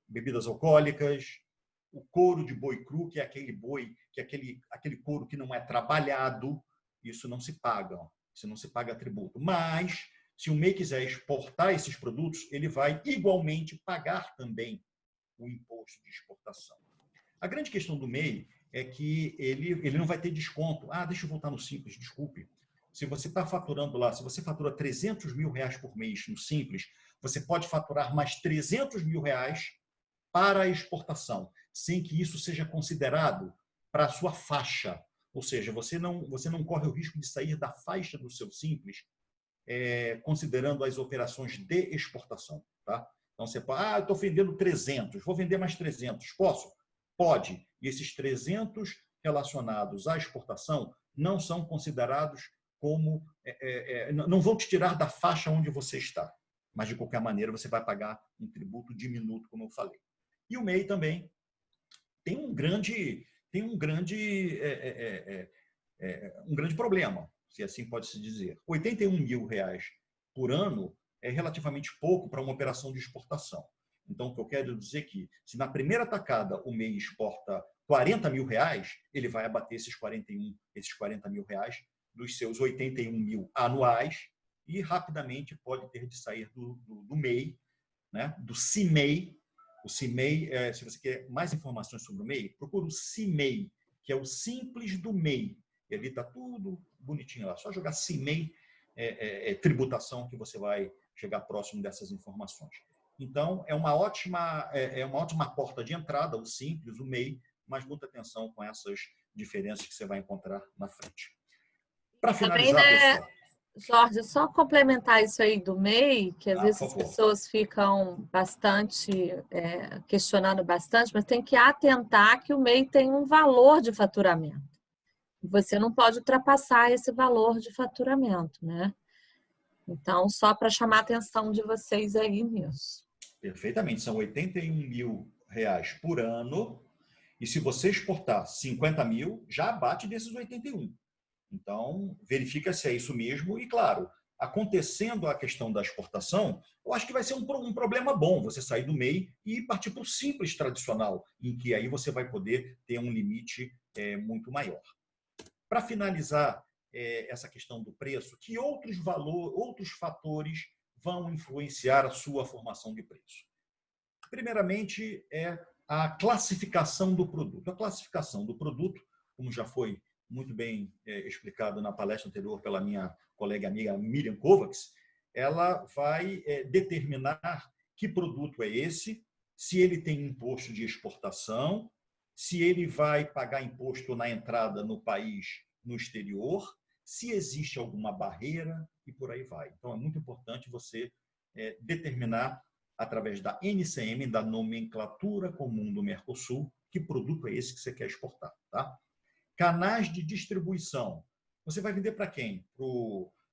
bebidas alcoólicas, o couro de boi cru, que é aquele boi, que é aquele couro que não é trabalhado, isso não se paga. Isso não se paga tributo. Mas, se o MEI quiser exportar esses produtos, ele vai igualmente pagar também o imposto de exportação. A grande questão do MEI é que ele não vai ter desconto. Deixa eu voltar no Simples, desculpe. Se você está faturando lá, se você fatura R$300 mil por mês no Simples, você pode faturar mais R$300 mil para a exportação, sem que isso seja considerado para a sua faixa. Ou seja, você não corre o risco de sair da faixa do seu Simples, considerando as operações de exportação. Tá? Então, você pode, eu estou vendendo 300, vou vender mais 300. Posso? Pode. E esses 300 relacionados à exportação não são considerados como... não vão te tirar da faixa onde você está. Mas, de qualquer maneira, você vai pagar um tributo diminuto, como eu falei. E o MEI também tem um grande problema, se assim pode se dizer. R$81 mil por ano é relativamente pouco para uma operação de exportação. Então, o que eu quero dizer é que, se na primeira tacada o MEI exporta R$40 mil, ele vai abater esses 40 mil dos seus 81 mil anuais e rapidamente pode ter de sair do MEI, né? Do CIMEI. O CIMEI, se você quer mais informações sobre o MEI, procura o CIMEI, que é o simples do MEI. E ali está tudo bonitinho lá. Só jogar CIMEI, tributação, que você vai chegar próximo dessas informações. Então, é uma ótima porta de entrada, o simples, o MEI, mas muita atenção com essas diferenças que você vai encontrar na frente. Para finalizar, também, né, pessoal... Jorge, só complementar isso aí do MEI, que às vezes por as favor. pessoas ficam bastante, questionando bastante, mas tem que atentar que o MEI tem um valor de faturamento. Você não pode ultrapassar esse valor de faturamento, né? Então, só para chamar a atenção de vocês aí nisso. Perfeitamente, são R$81 mil por ano, e se você exportar 50 mil, já abate desses 81. Então, verifica se é isso mesmo, e claro, acontecendo a questão da exportação, eu acho que vai ser um problema bom você sair do MEI e partir para o simples tradicional, em que aí você vai poder ter um limite muito maior. Para finalizar essa questão do preço, que outros fatores vão influenciar a sua formação de preço? Primeiramente, é a classificação do produto. A classificação do produto, como já foi muito bem explicado na palestra anterior pela minha colega e amiga Miriam Kovacs, ela vai determinar que produto é esse, se ele tem imposto de exportação, se ele vai pagar imposto na entrada no país, no exterior, se existe alguma barreira e por aí vai. Então, é muito importante você determinar, através da NCM, da Nomenclatura Comum do Mercosul, que produto é esse que você quer exportar. Tá? Canais de distribuição. Você vai vender para quem?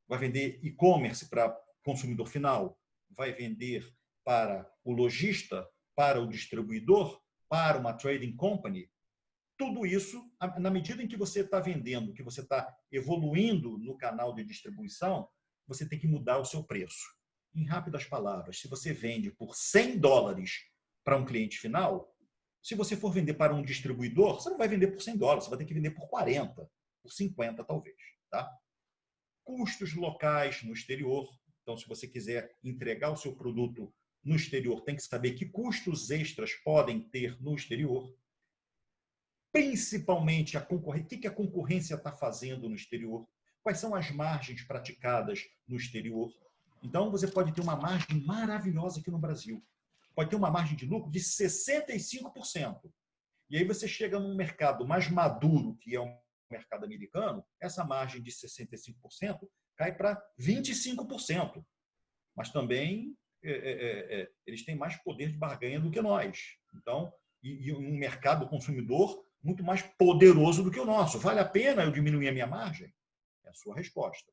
Vai vender e-commerce para consumidor final? Vai vender para o lojista? Para o distribuidor? Para uma trading company? Tudo isso, na medida em que você está vendendo, que você está evoluindo no canal de distribuição, você tem que mudar o seu preço. Em rápidas palavras, se você vende por $100 para um cliente final, se você for vender para um distribuidor, você não vai vender por $100, você vai ter que vender por 40, por 50 talvez. Tá? Custos locais no exterior. Então, se você quiser entregar o seu produto no exterior, tem que saber que custos extras podem ter no exterior. Principalmente a concorrência. O que a concorrência está fazendo no exterior? Quais são as margens praticadas no exterior? Então, você pode ter uma margem maravilhosa aqui no Brasil. Pode ter uma margem de lucro de 65%. E aí você chega num mercado mais maduro, que é o mercado americano, essa margem de 65% cai para 25%. Mas também eles têm mais poder de barganha do que nós. Então, e um mercado consumidor muito mais poderoso do que o nosso. Vale a pena eu diminuir a minha margem? É a sua resposta.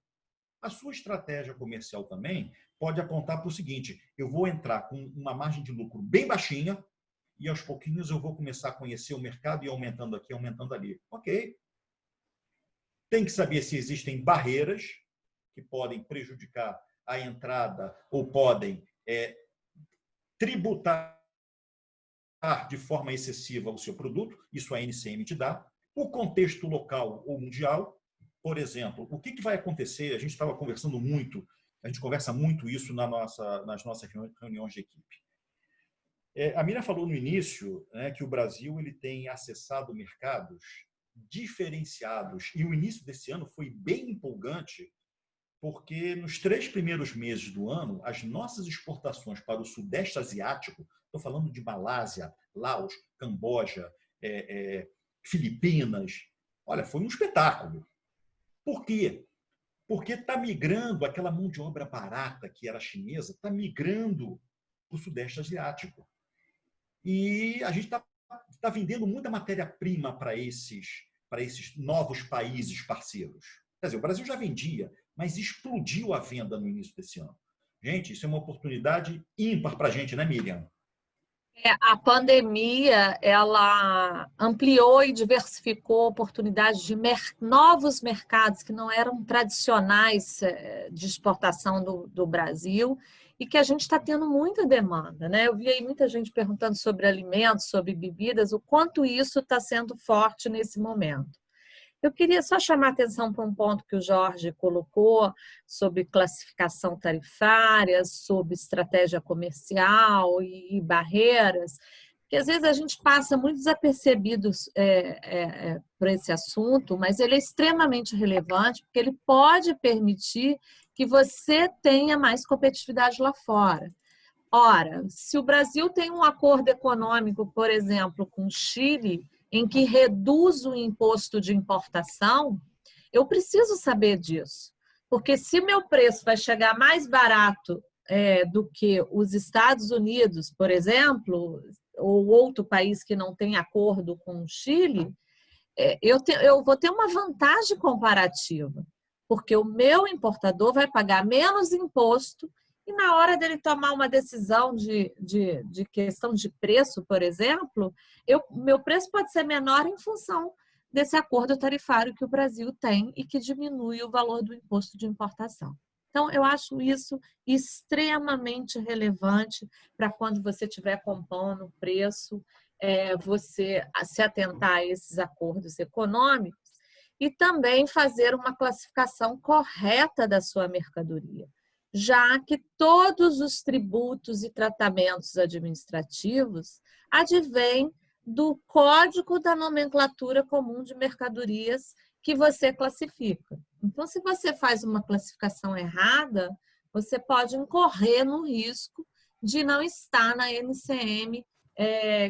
A sua estratégia comercial também pode apontar para o seguinte: eu vou entrar com uma margem de lucro bem baixinha e aos pouquinhos eu vou começar a conhecer o mercado e aumentando aqui, aumentando ali. Ok. Tem que saber se existem barreiras que podem prejudicar a entrada ou podem tributar de forma excessiva o seu produto. Isso a NCM te dá. O contexto local ou mundial. Por exemplo, o que vai acontecer? A gente estava conversando muito, a gente conversa muito isso nas nossas reuniões de equipe. A Miriam falou no início, né, que o Brasil ele tem acessado mercados diferenciados e o início desse ano foi bem empolgante porque nos 3 primeiros meses do ano, as nossas exportações para o Sudeste Asiático, estou falando de Malásia, Laos, Camboja, Filipinas, olha, foi um espetáculo. Por quê? Porque está migrando aquela mão de obra barata que era chinesa, está migrando para o Sudeste Asiático. E a gente está vendendo muita matéria-prima para esses novos países parceiros. Quer dizer, o Brasil já vendia, mas explodiu a venda no início desse ano. Gente, isso é uma oportunidade ímpar para a gente, né, Miriam? A pandemia, ela ampliou e diversificou oportunidades de novos mercados que não eram tradicionais de exportação do Brasil e que a gente está tendo muita demanda, né? Eu vi aí muita gente perguntando sobre alimentos, sobre bebidas, o quanto isso está sendo forte nesse momento. Eu queria só chamar a atenção para um ponto que o Jorge colocou sobre classificação tarifária, sobre estratégia comercial e barreiras, que às vezes a gente passa muito desapercebido por esse assunto, mas ele é extremamente relevante porque ele pode permitir que você tenha mais competitividade lá fora. Ora, se o Brasil tem um acordo econômico, por exemplo, com o Chile, em que reduz o imposto de importação, eu preciso saber disso. Porque se meu preço vai chegar mais barato do que os Estados Unidos, por exemplo, ou outro país que não tem acordo com o Chile, eu vou ter uma vantagem comparativa. Porque o meu importador vai pagar menos imposto e na hora dele tomar uma decisão de questão de preço, por exemplo, meu preço pode ser menor em função desse acordo tarifário que o Brasil tem e que diminui o valor do imposto de importação. Então, eu acho isso extremamente relevante para quando você estiver compondo o preço, você se atentar a esses acordos econômicos e também fazer uma classificação correta da sua mercadoria, já que todos os tributos e tratamentos administrativos advêm do Código da Nomenclatura Comum de Mercadorias que você classifica. Então, se você faz uma classificação errada, você pode incorrer no risco de não estar na NCM,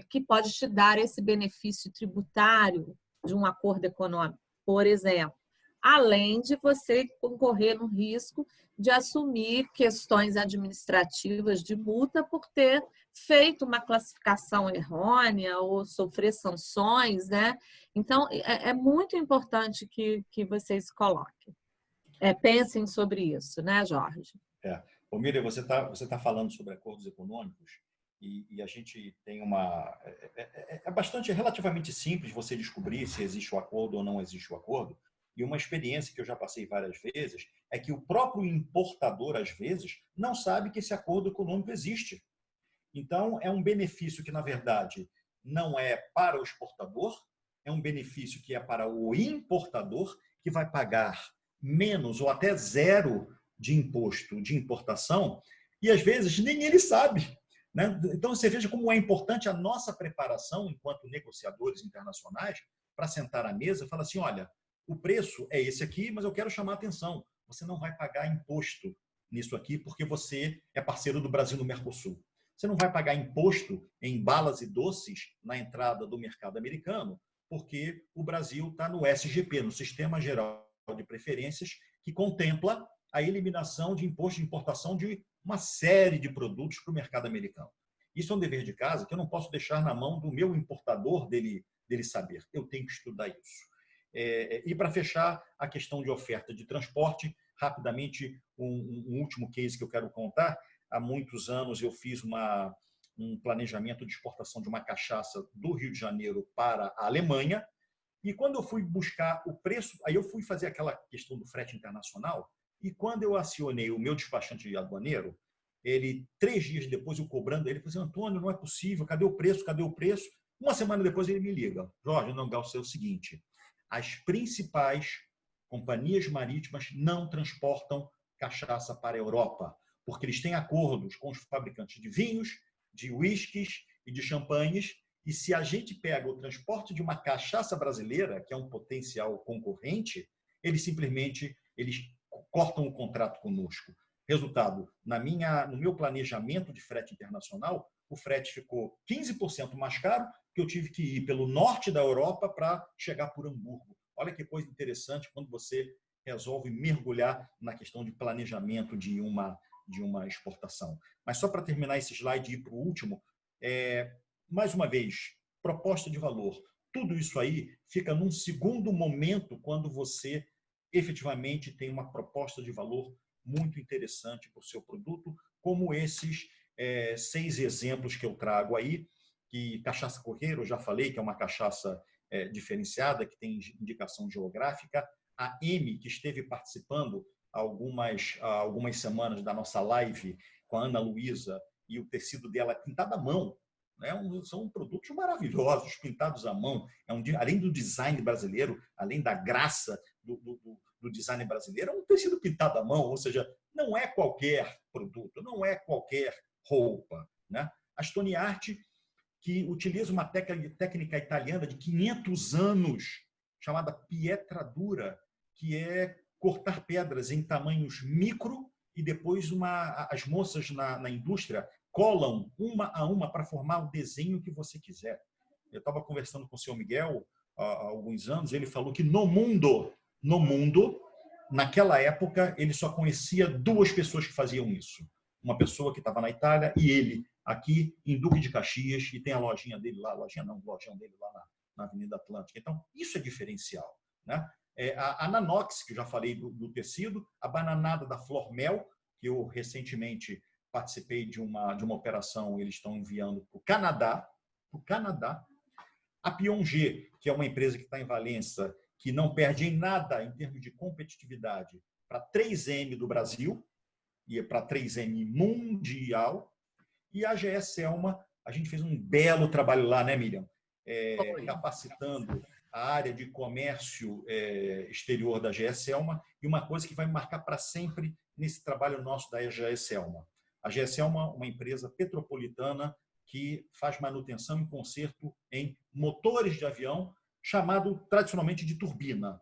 que pode te dar esse benefício tributário de um acordo econômico, por exemplo. Além de você incorrer no risco de assumir questões administrativas de multa por ter feito uma classificação errônea ou sofrer sanções, né? Então, é muito importante que vocês coloquem. Pensem sobre isso, né, Jorge? Ô, Miriam, você tá falando sobre acordos econômicos e a gente tem uma... É relativamente simples você descobrir se existe o acordo ou não existe o acordo. E uma experiência que eu já passei várias vezes é que o próprio importador, às vezes, não sabe que esse acordo econômico existe. Então, é um benefício que, na verdade, não é para o exportador, é um benefício que é para o importador, que vai pagar menos ou até zero de imposto de importação, e, às vezes, nem ele sabe. Né? Então, você veja como é importante a nossa preparação, enquanto negociadores internacionais, para sentar à mesa e falar assim, olha, o preço é esse aqui, mas eu quero chamar a atenção. Você não vai pagar imposto nisso aqui porque você é parceiro do Brasil no Mercosul. Você não vai pagar imposto em balas e doces na entrada do mercado americano porque o Brasil está no SGP, no Sistema Geral de Preferências, que contempla a eliminação de imposto de importação de uma série de produtos para o mercado americano. Isso é um dever de casa que eu não posso deixar na mão do meu importador dele saber. Eu tenho que estudar isso. E para fechar, a questão de oferta de transporte, rapidamente, um último case que eu quero contar. Há muitos anos eu fiz um planejamento de exportação de uma cachaça do Rio de Janeiro para a Alemanha. E quando eu fui buscar o preço, aí eu fui fazer aquela questão do frete internacional. E quando eu acionei o meu despachante aduaneiro, ele, 3 dias depois, eu cobrando ele, falou assim: Antônio, não é possível, cadê o preço? Cadê o preço? Uma semana depois ele me liga: Jorge, não, é o seguinte, as principais companhias marítimas não transportam cachaça para a Europa, porque eles têm acordos com os fabricantes de vinhos, de uísques e de champanhes, e se a gente pega o transporte de uma cachaça brasileira, que é um potencial concorrente, eles simplesmente cortam o contrato conosco. Resultado, no meu planejamento de frete internacional, o frete ficou 15% mais caro, que eu tive que ir pelo norte da Europa para chegar por Hamburgo. Olha que coisa interessante quando você resolve mergulhar na questão de planejamento de uma exportação. Mas só para terminar esse slide e ir para o último, mais uma vez, proposta de valor. Tudo isso aí fica num segundo momento quando você efetivamente tem uma proposta de valor muito interessante para o seu produto, como esses 6 exemplos que eu trago aí, que cachaça Correiro, eu já falei que é uma cachaça diferenciada, que tem indicação geográfica. A M, que esteve participando há algumas semanas da nossa live com a Ana Luísa, e o tecido dela é pintado à mão. São produtos maravilhosos, pintados à mão. Além do design brasileiro, além da graça do design brasileiro, é um tecido pintado à mão, ou seja, não é qualquer produto, não é qualquer roupa. A Stone Art, que utiliza uma técnica italiana de 500 anos, chamada pietra dura, que é cortar pedras em tamanhos micro e depois as moças na indústria colam uma a uma para formar o desenho que você quiser. Eu estava conversando com o senhor Miguel há alguns anos, ele falou que no mundo, naquela época, ele só conhecia 2 pessoas que faziam isso. Uma pessoa que estava na Itália e ele aqui em Duque de Caxias, e tem a lojinha dele lá, lojinha dele lá na Avenida Atlântica. Então, isso é diferencial. A Nanox, que eu já falei do tecido, a bananada da Flormel, que eu recentemente participei de uma operação, eles estão enviando para o Canadá. A Piongé, que é uma empresa que está em Valença, que não perde em nada em termos de competitividade para 3M do Brasil e para 3M mundial. E a GE Selma, a gente fez um belo trabalho lá, né, Miriam? Capacitando a área de comércio exterior da GE Selma, e uma coisa que vai me marcar para sempre nesse trabalho nosso da GE Selma. A GE Selma é uma empresa petropolitana que faz manutenção e conserto em motores de avião, chamado tradicionalmente de turbina.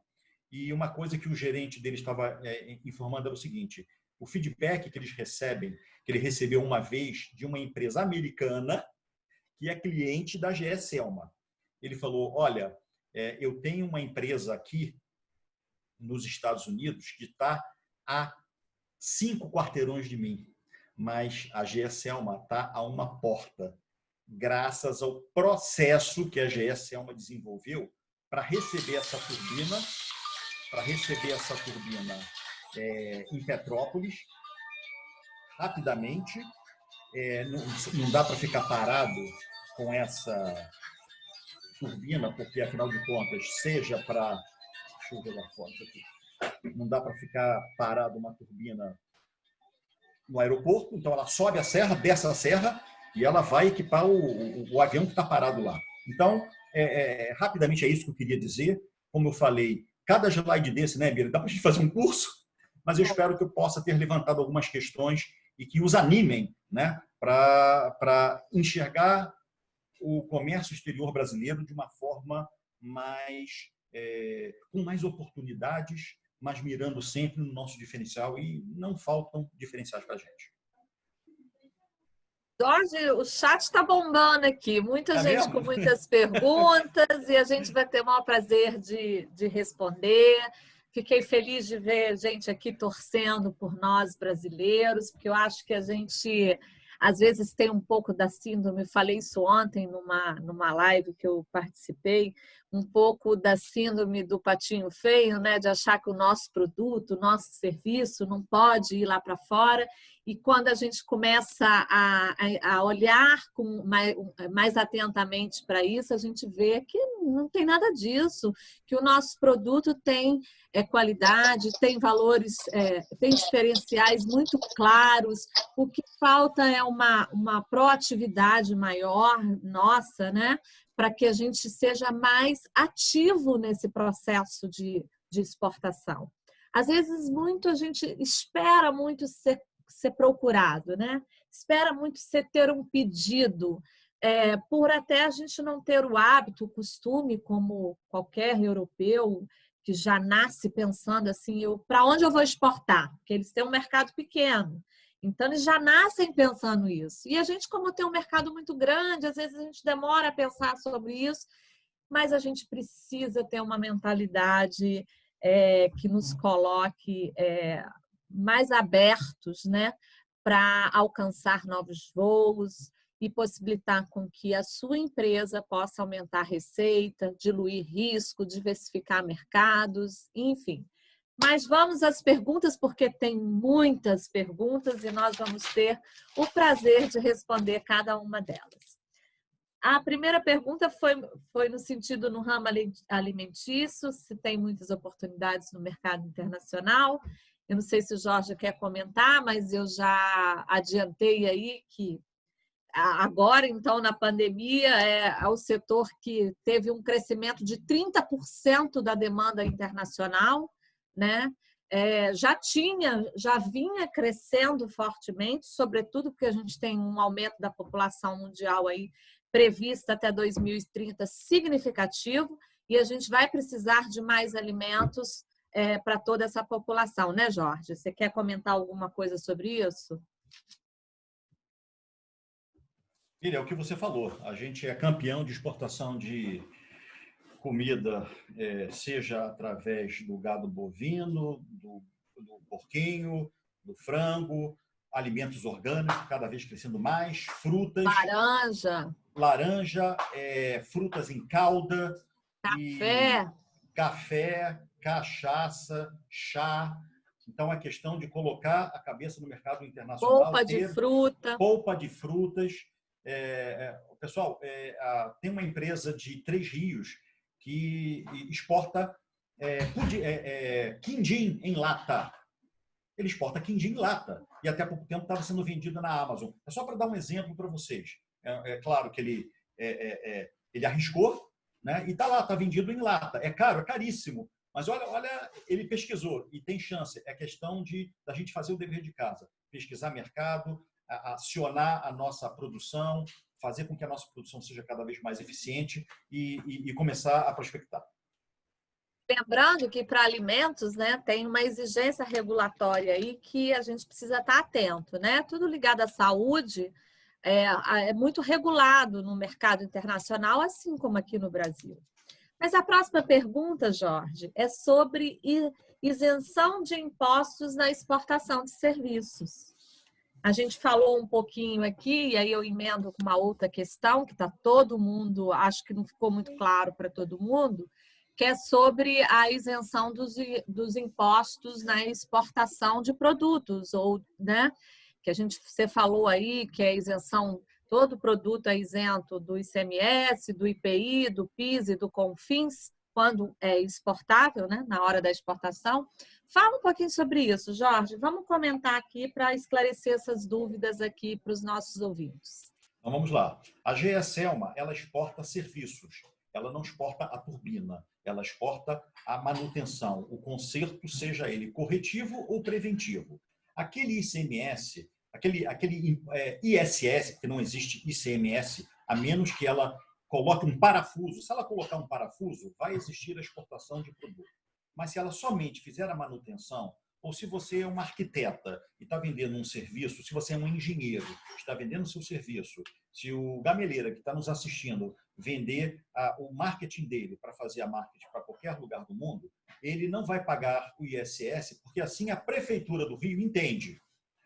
E uma coisa que o gerente dele estava informando era o seguinte: o feedback que eles recebem, que ele recebeu uma vez de uma empresa americana que é cliente da GE Selma. Ele falou: olha, eu tenho uma empresa aqui nos Estados Unidos que está a 5 quarteirões de mim, mas a GE Selma está a uma porta, graças ao processo que a GE Selma desenvolveu para receber essa turbina, em Petrópolis, rapidamente. Não dá para ficar parado com essa turbina, porque, afinal de contas, seja para... Deixa eu jogar fora isso aqui. Não dá para ficar parado uma turbina no aeroporto, então ela sobe a serra, desce a serra e ela vai equipar o avião que está parado lá. Então, rapidamente é isso que eu queria dizer. Como eu falei, cada slide desse, né, Bira, dá para a gente fazer um curso, mas eu espero que eu possa ter levantado algumas questões e que os animem, né, para enxergar o comércio exterior brasileiro de uma forma com mais oportunidades, mas mirando sempre no nosso diferencial, e não faltam diferenciais para a gente. Jorge, o chat está bombando aqui. Muita gente mesmo? Com muitas perguntas e a gente vai ter o maior prazer de responder. Fiquei feliz de ver gente aqui torcendo por nós brasileiros, porque eu acho que a gente, às vezes, tem um pouco da síndrome, falei isso ontem numa live que eu participei, um pouco da síndrome do patinho feio, né? De achar que o nosso produto, o nosso serviço não pode ir lá para fora. E quando a gente começa a olhar mais atentamente para isso, a gente vê que não tem nada disso, que o nosso produto tem qualidade, tem valores, tem diferenciais muito claros. O que falta é uma proatividade maior nossa, né? Para que a gente seja mais ativo nesse processo de exportação. Às vezes, a gente espera muito ser procurado, né? Espera muito ter um pedido, por até a gente não ter o hábito, o costume, como qualquer europeu que já nasce pensando assim, para onde eu vou exportar? Porque eles têm um mercado pequeno. Então, eles já nascem pensando isso. E a gente, como tem um mercado muito grande, às vezes a gente demora a pensar sobre isso, mas a gente precisa ter uma mentalidade que nos coloque mais abertos, né, para alcançar novos voos e possibilitar com que a sua empresa possa aumentar a receita, diluir risco, diversificar mercados, enfim. Mas vamos às perguntas, porque tem muitas perguntas e nós vamos ter o prazer de responder cada uma delas. A primeira pergunta foi no sentido no ramo alimentício, se tem muitas oportunidades no mercado internacional. Eu não sei se o Jorge quer comentar, mas eu já adiantei aí que agora, então, na pandemia, é o setor que teve um crescimento de 30% da demanda internacional, né? Já vinha crescendo fortemente, sobretudo porque a gente tem um aumento da população mundial aí previsto até 2030 significativo, e a gente vai precisar de mais alimentos para toda essa população, né, Jorge? Você quer comentar alguma coisa sobre isso? É o que você falou. A gente é campeão de exportação de comida, seja através do gado bovino, do porquinho, do frango, alimentos orgânicos, cada vez crescendo mais, frutas. Laranja, frutas em calda, café, café, cachaça, chá. Então, é questão de colocar a cabeça no mercado internacional. Polpa de frutas. Pessoal, tem uma empresa de Três Rios que exporta quindim em lata. Ele exporta quindim em lata. E até há pouco tempo estava sendo vendido na Amazon. É só para dar um exemplo para vocês. É claro que ele arriscou, né? E está lá, está vendido em lata. É caro, é caríssimo. Mas olha, ele pesquisou e tem chance. É questão da gente fazer o dever de casa. Pesquisar mercado, acionar a nossa produção, fazer com que a nossa produção seja cada vez mais eficiente e começar a prospectar. Lembrando que para alimentos, né, tem uma exigência regulatória aí que a gente precisa estar atento, né? Tudo ligado à saúde é muito regulado no mercado internacional, assim como aqui no Brasil. Mas a próxima pergunta, Jorge, é sobre isenção de impostos na exportação de serviços. A gente falou um pouquinho aqui, e aí eu emendo com uma outra questão, que está todo mundo, acho que não ficou muito claro para todo mundo, que é sobre a isenção dos impostos na exportação de produtos, ou, né, que você falou aí, que é a isenção, todo produto é isento do ICMS, do IPI, do PIS e do CONFINS, quando é exportável, né, na hora da exportação. Fala um pouquinho sobre isso, Jorge. Vamos comentar aqui para esclarecer essas dúvidas aqui para os nossos ouvintes. Então, vamos lá. A GE Celma, ela exporta serviços. Ela não exporta a turbina. Ela exporta a manutenção, o conserto, seja ele corretivo ou preventivo. Aquele ICMS, aquele ISS, porque não existe ICMS, a menos que ela coloque um parafuso. Se ela colocar um parafuso, vai existir a exportação de produto. Mas se ela somente fizer a manutenção, ou se você é uma arquiteta e está vendendo um serviço, se você é um engenheiro, está vendendo o seu serviço, se o gameleira que está nos assistindo vender o marketing dele para fazer a marketing para qualquer lugar do mundo, ele não vai pagar o ISS, porque assim a Prefeitura do Rio entende.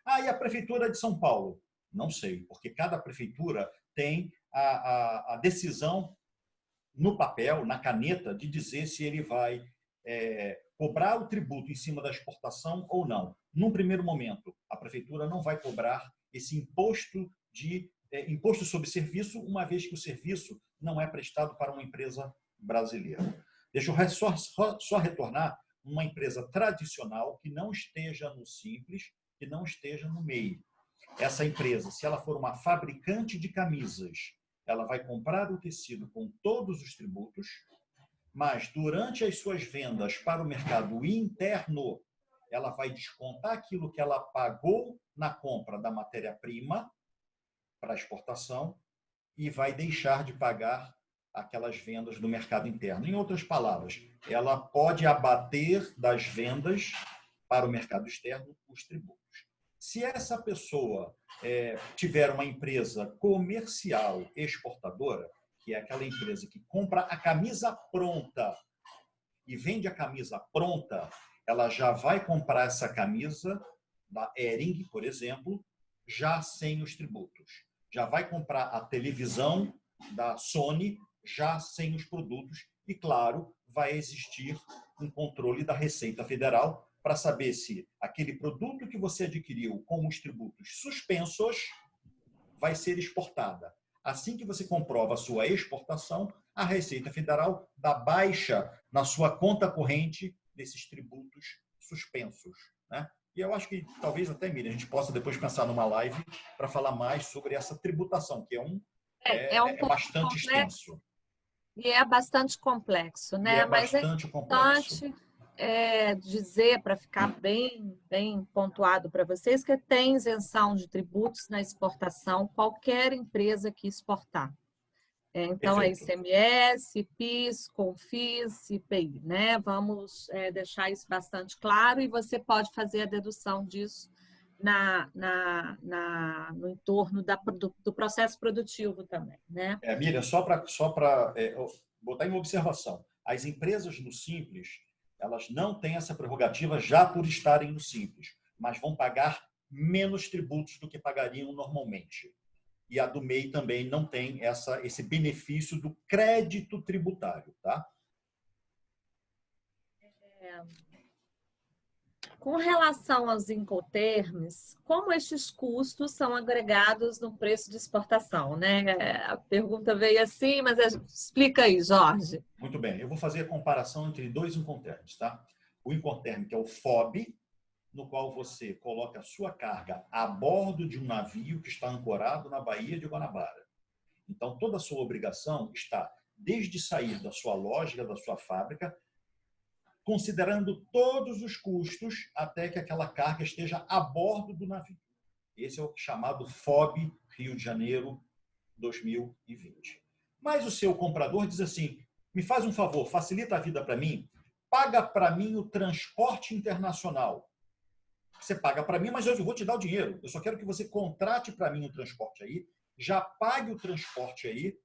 Ah, e a Prefeitura de São Paulo? Não sei, porque cada prefeitura tem a decisão no papel, na caneta, de dizer se ele vai cobrar o tributo em cima da exportação ou não. Num primeiro momento, a prefeitura não vai cobrar esse imposto sobre serviço, uma vez que o serviço não é prestado para uma empresa brasileira. Deixa eu só retornar uma empresa tradicional que não esteja no Simples, que não esteja no MEI. Essa empresa, se ela for uma fabricante de camisas, ela vai comprar o tecido com todos os tributos, mas durante as suas vendas para o mercado interno, ela vai descontar aquilo que ela pagou na compra da matéria-prima para exportação e vai deixar de pagar aquelas vendas do mercado interno. Em outras palavras, ela pode abater das vendas para o mercado externo os tributos. Se essa pessoa tiver uma empresa comercial exportadora, que é aquela empresa que compra a camisa pronta e vende a camisa pronta, ela já vai comprar essa camisa da Hering, por exemplo, já sem os tributos. Já vai comprar a televisão da Sony já sem os produtos e, claro, vai existir um controle da Receita Federal para saber se aquele produto que você adquiriu com os tributos suspensos vai ser exportada. Assim que você comprova a sua exportação, a Receita Federal dá baixa na sua conta corrente desses tributos suspensos, né? E eu acho que talvez até, Miriam, a gente possa depois pensar numa live para falar mais sobre essa tributação, que é bastante extenso. E é bastante complexo, né? E é Mas é bastante complexo. importante dizer, para ficar bem pontuado para vocês, que tem isenção de tributos na exportação, qualquer empresa que exportar. Então, é ICMS, PIS, CONFIS, IPI, né? Vamos deixar isso bastante claro e você pode fazer a dedução disso no entorno do processo produtivo também, né? Miriam, só para botar em observação, as empresas no Simples, elas não têm essa prerrogativa já por estarem no Simples, mas vão pagar menos tributos do que pagariam normalmente. E a do MEI também não tem esse benefício do crédito tributário, tá? Com relação aos Incoterms, como estes custos são agregados no preço de exportação, né? A pergunta veio assim, mas explica aí, Jorge. Muito bem, eu vou fazer a comparação entre dois Incoterms, tá? O Incoterm, que é o FOB, no qual você coloca a sua carga a bordo de um navio que está ancorado na Baía de Guanabara. Então, toda a sua obrigação está desde sair da sua loja, da sua fábrica, considerando todos os custos até que aquela carga esteja a bordo do navio. Esse é o chamado FOB Rio de Janeiro 2020. Mas o seu comprador diz assim, me faz um favor, facilita a vida para mim, paga para mim o transporte internacional. Você paga para mim, mas eu vou te dar o dinheiro. Eu só quero que você contrate para mim o transporte aí, já pague o transporte aí,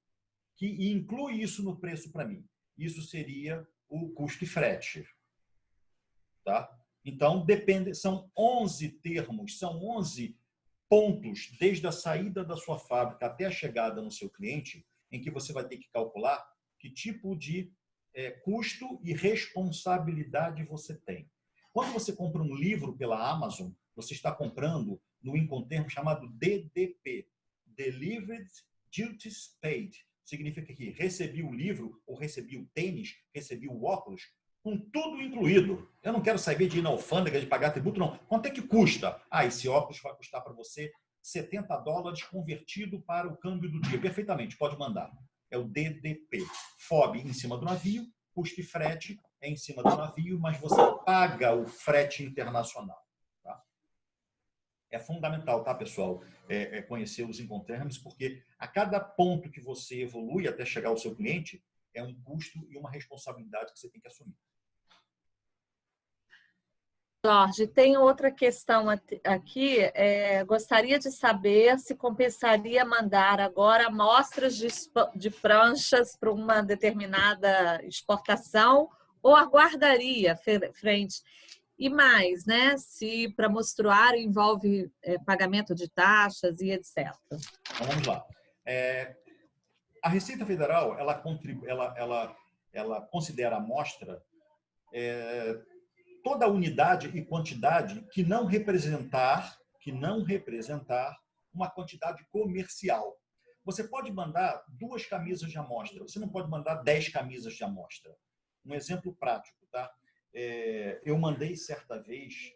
e inclui isso no preço para mim. Isso seria o custo e frete. Tá? Então, são 11 termos, são 11 pontos, desde a saída da sua fábrica até a chegada no seu cliente, em que você vai ter que calcular que tipo de custo e responsabilidade você tem. Quando você compra um livro pela Amazon, você está comprando no Incoterm chamado DDP, Delivered Duties Paid. Significa que recebi o livro, ou recebi o tênis, recebi o óculos, com tudo incluído. Eu não quero saber de ir na alfândega, de pagar tributo, não. Quanto é que custa? Esse óculos vai custar para você $70 convertido para o câmbio do dia. Perfeitamente, pode mandar. É o DDP. FOB em cima do navio, custo e frete é em cima do navio, mas você paga o frete internacional. Tá? É fundamental, tá, pessoal, conhecer os Incoterms, porque a cada ponto que você evolui até chegar ao seu cliente, é um custo e uma responsabilidade que você tem que assumir. Jorge, tem outra questão aqui. Gostaria de saber se compensaria mandar agora amostras de pranchas para uma determinada exportação ou aguardaria frente. E mais, né? Se para mostruário envolve pagamento de taxas e etc. Então, vamos lá. A Receita Federal, ela considera a amostra toda unidade e quantidade que não representar uma quantidade comercial. Você pode mandar 2 camisas de amostra, você não pode mandar 10 camisas de amostra. Um exemplo prático, tá? Eu mandei certa vez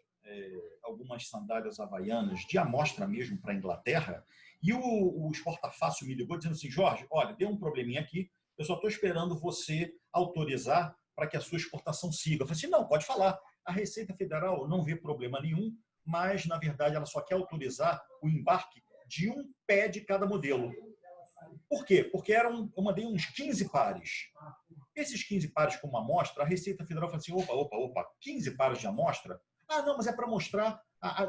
algumas sandálias havaianas de amostra mesmo para a Inglaterra, e o Exporta-Fácil me ligou dizendo assim: Jorge, olha, deu um probleminha aqui, eu só estou esperando você autorizar para que a sua exportação siga. Eu falei assim: não, pode falar. A Receita Federal não vê problema nenhum, mas, na verdade, ela só quer autorizar o embarque de um pé de cada modelo. Por quê? Porque eu mandei uns 15 pares. Esses 15 pares como amostra, a Receita Federal falou assim: opa, 15 pares de amostra? Ah, não, mas é para mostrar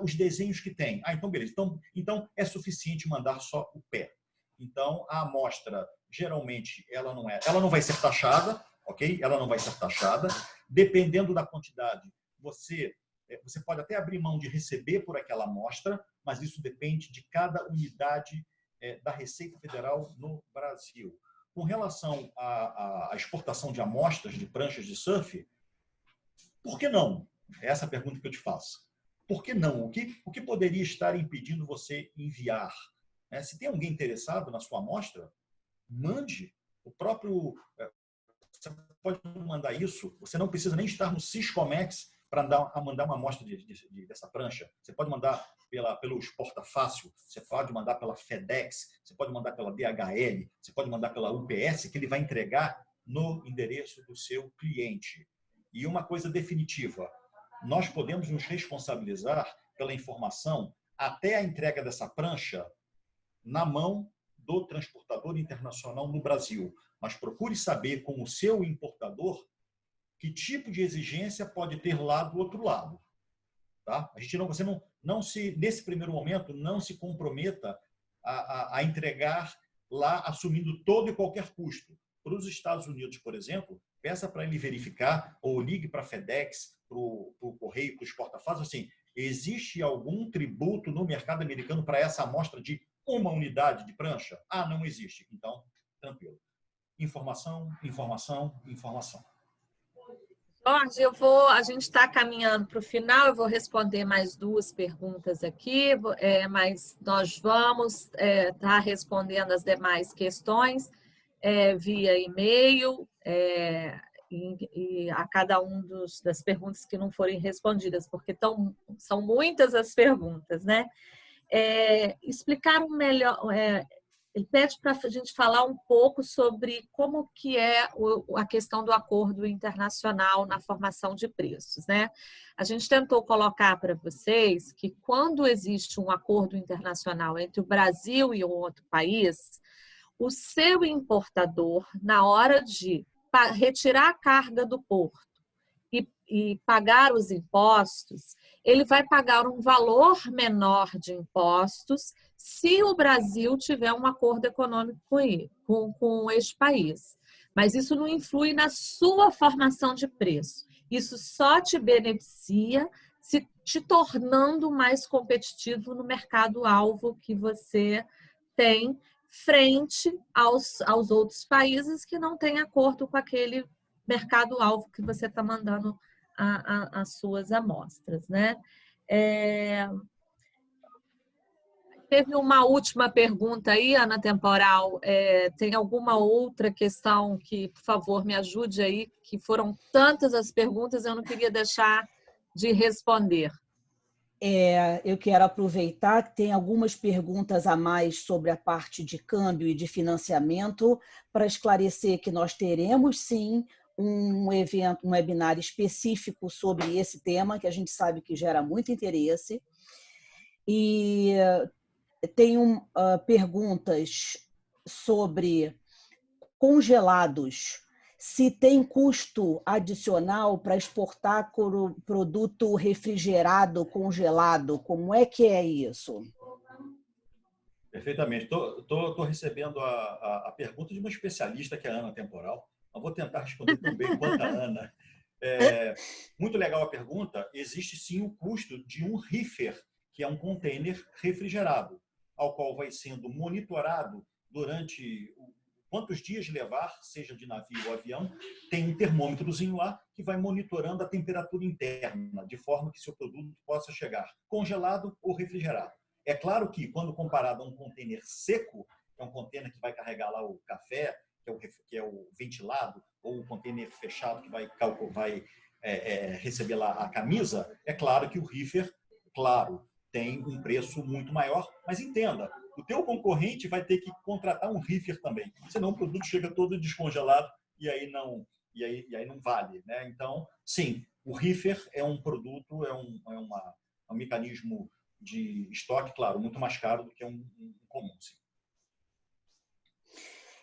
os desenhos que tem. Ah, então beleza. Então é suficiente mandar só o pé. Então a amostra, geralmente, ela não vai ser taxada, ok? Ela não vai ser taxada. Dependendo da quantidade, você pode até abrir mão de receber por aquela amostra, mas isso depende de cada unidade da Receita Federal no Brasil. Com relação à exportação de amostras de pranchas de surf, por que não? Essa é a pergunta que eu te faço. Por que não? O que poderia estar impedindo você enviar? Se tem alguém interessado na sua amostra, mande. Você pode mandar isso. Você não precisa nem estar no Siscomex para mandar uma amostra dessa prancha. Você pode mandar pelo Exporta-Fácil, você pode mandar pela FedEx, você pode mandar pela DHL, você pode mandar pela UPS, que ele vai entregar no endereço do seu cliente. E uma coisa definitiva, nós podemos nos responsabilizar pela informação até a entrega dessa prancha na mão do transportador internacional no Brasil. Mas procure saber com o seu importador que tipo de exigência pode ter lá do outro lado. Tá? Você nesse primeiro momento, não se comprometa a entregar lá assumindo todo e qualquer custo. Para os Estados Unidos, por exemplo, peça para ele verificar ou ligue para a FedEx, para o Correio, para o Exporta-Fácil, assim, existe algum tributo no mercado americano para essa amostra de uma unidade de prancha? Ah, não existe. Então, tranquilo. Informação, informação, informação. Jorge, a gente está caminhando para o final, eu vou responder mais 2 perguntas aqui, mas nós vamos estar respondendo as demais questões via e-mail e a cada um das perguntas que não forem respondidas, porque são muitas as perguntas, né? Explicar melhor... Ele pede para a gente falar um pouco sobre como que é a questão do acordo internacional na formação de preços, né? A gente tentou colocar para vocês que quando existe um acordo internacional entre o Brasil e um outro país, o seu importador, na hora de retirar a carga do porto e pagar os impostos, ele vai pagar um valor menor de impostos se o Brasil tiver um acordo econômico com este país. Mas isso não influi na sua formação de preço. Isso só te beneficia se te tornando mais competitivo no mercado-alvo que você tem frente aos outros países que não têm acordo com aquele mercado-alvo que você está mandando as suas amostras, né? Teve uma última pergunta aí, Ana Temporal. Tem alguma outra questão que, por favor, me ajude aí, que foram tantas as perguntas, eu não queria deixar de responder. Eu quero aproveitar que tem algumas perguntas a mais sobre a parte de câmbio e de financiamento para esclarecer que nós teremos, sim, um evento, um webinar específico sobre esse tema, que a gente sabe que gera muito interesse. E tem perguntas sobre congelados. se tem custo adicional para exportar produto refrigerado, congelado. Como é que é isso? Perfeitamente. Estou recebendo a pergunta de uma especialista, que é a Ana Temporal. Eu vou tentar responder tão bem quanto a Ana. Muito legal a pergunta. Existe sim o custo de um reefer, que é um container refrigerado, ao qual vai sendo monitorado durante quantos dias levar, seja de navio ou avião. Tem um termômetrozinho lá que vai monitorando a temperatura interna, de forma que seu produto possa chegar congelado ou refrigerado. É claro que, quando comparado a um container seco, que é um container que vai carregar lá o café, que é o ventilado, ou o container fechado que vai receber lá a camisa, é claro que o reefer, claro, tem um preço muito maior, mas entenda, o teu concorrente vai ter que contratar um reefer também, senão o produto chega todo descongelado e aí não vale, né? Então, sim, o reefer é um produto, é um mecanismo de estoque, claro, muito mais caro do que um comum. Sim.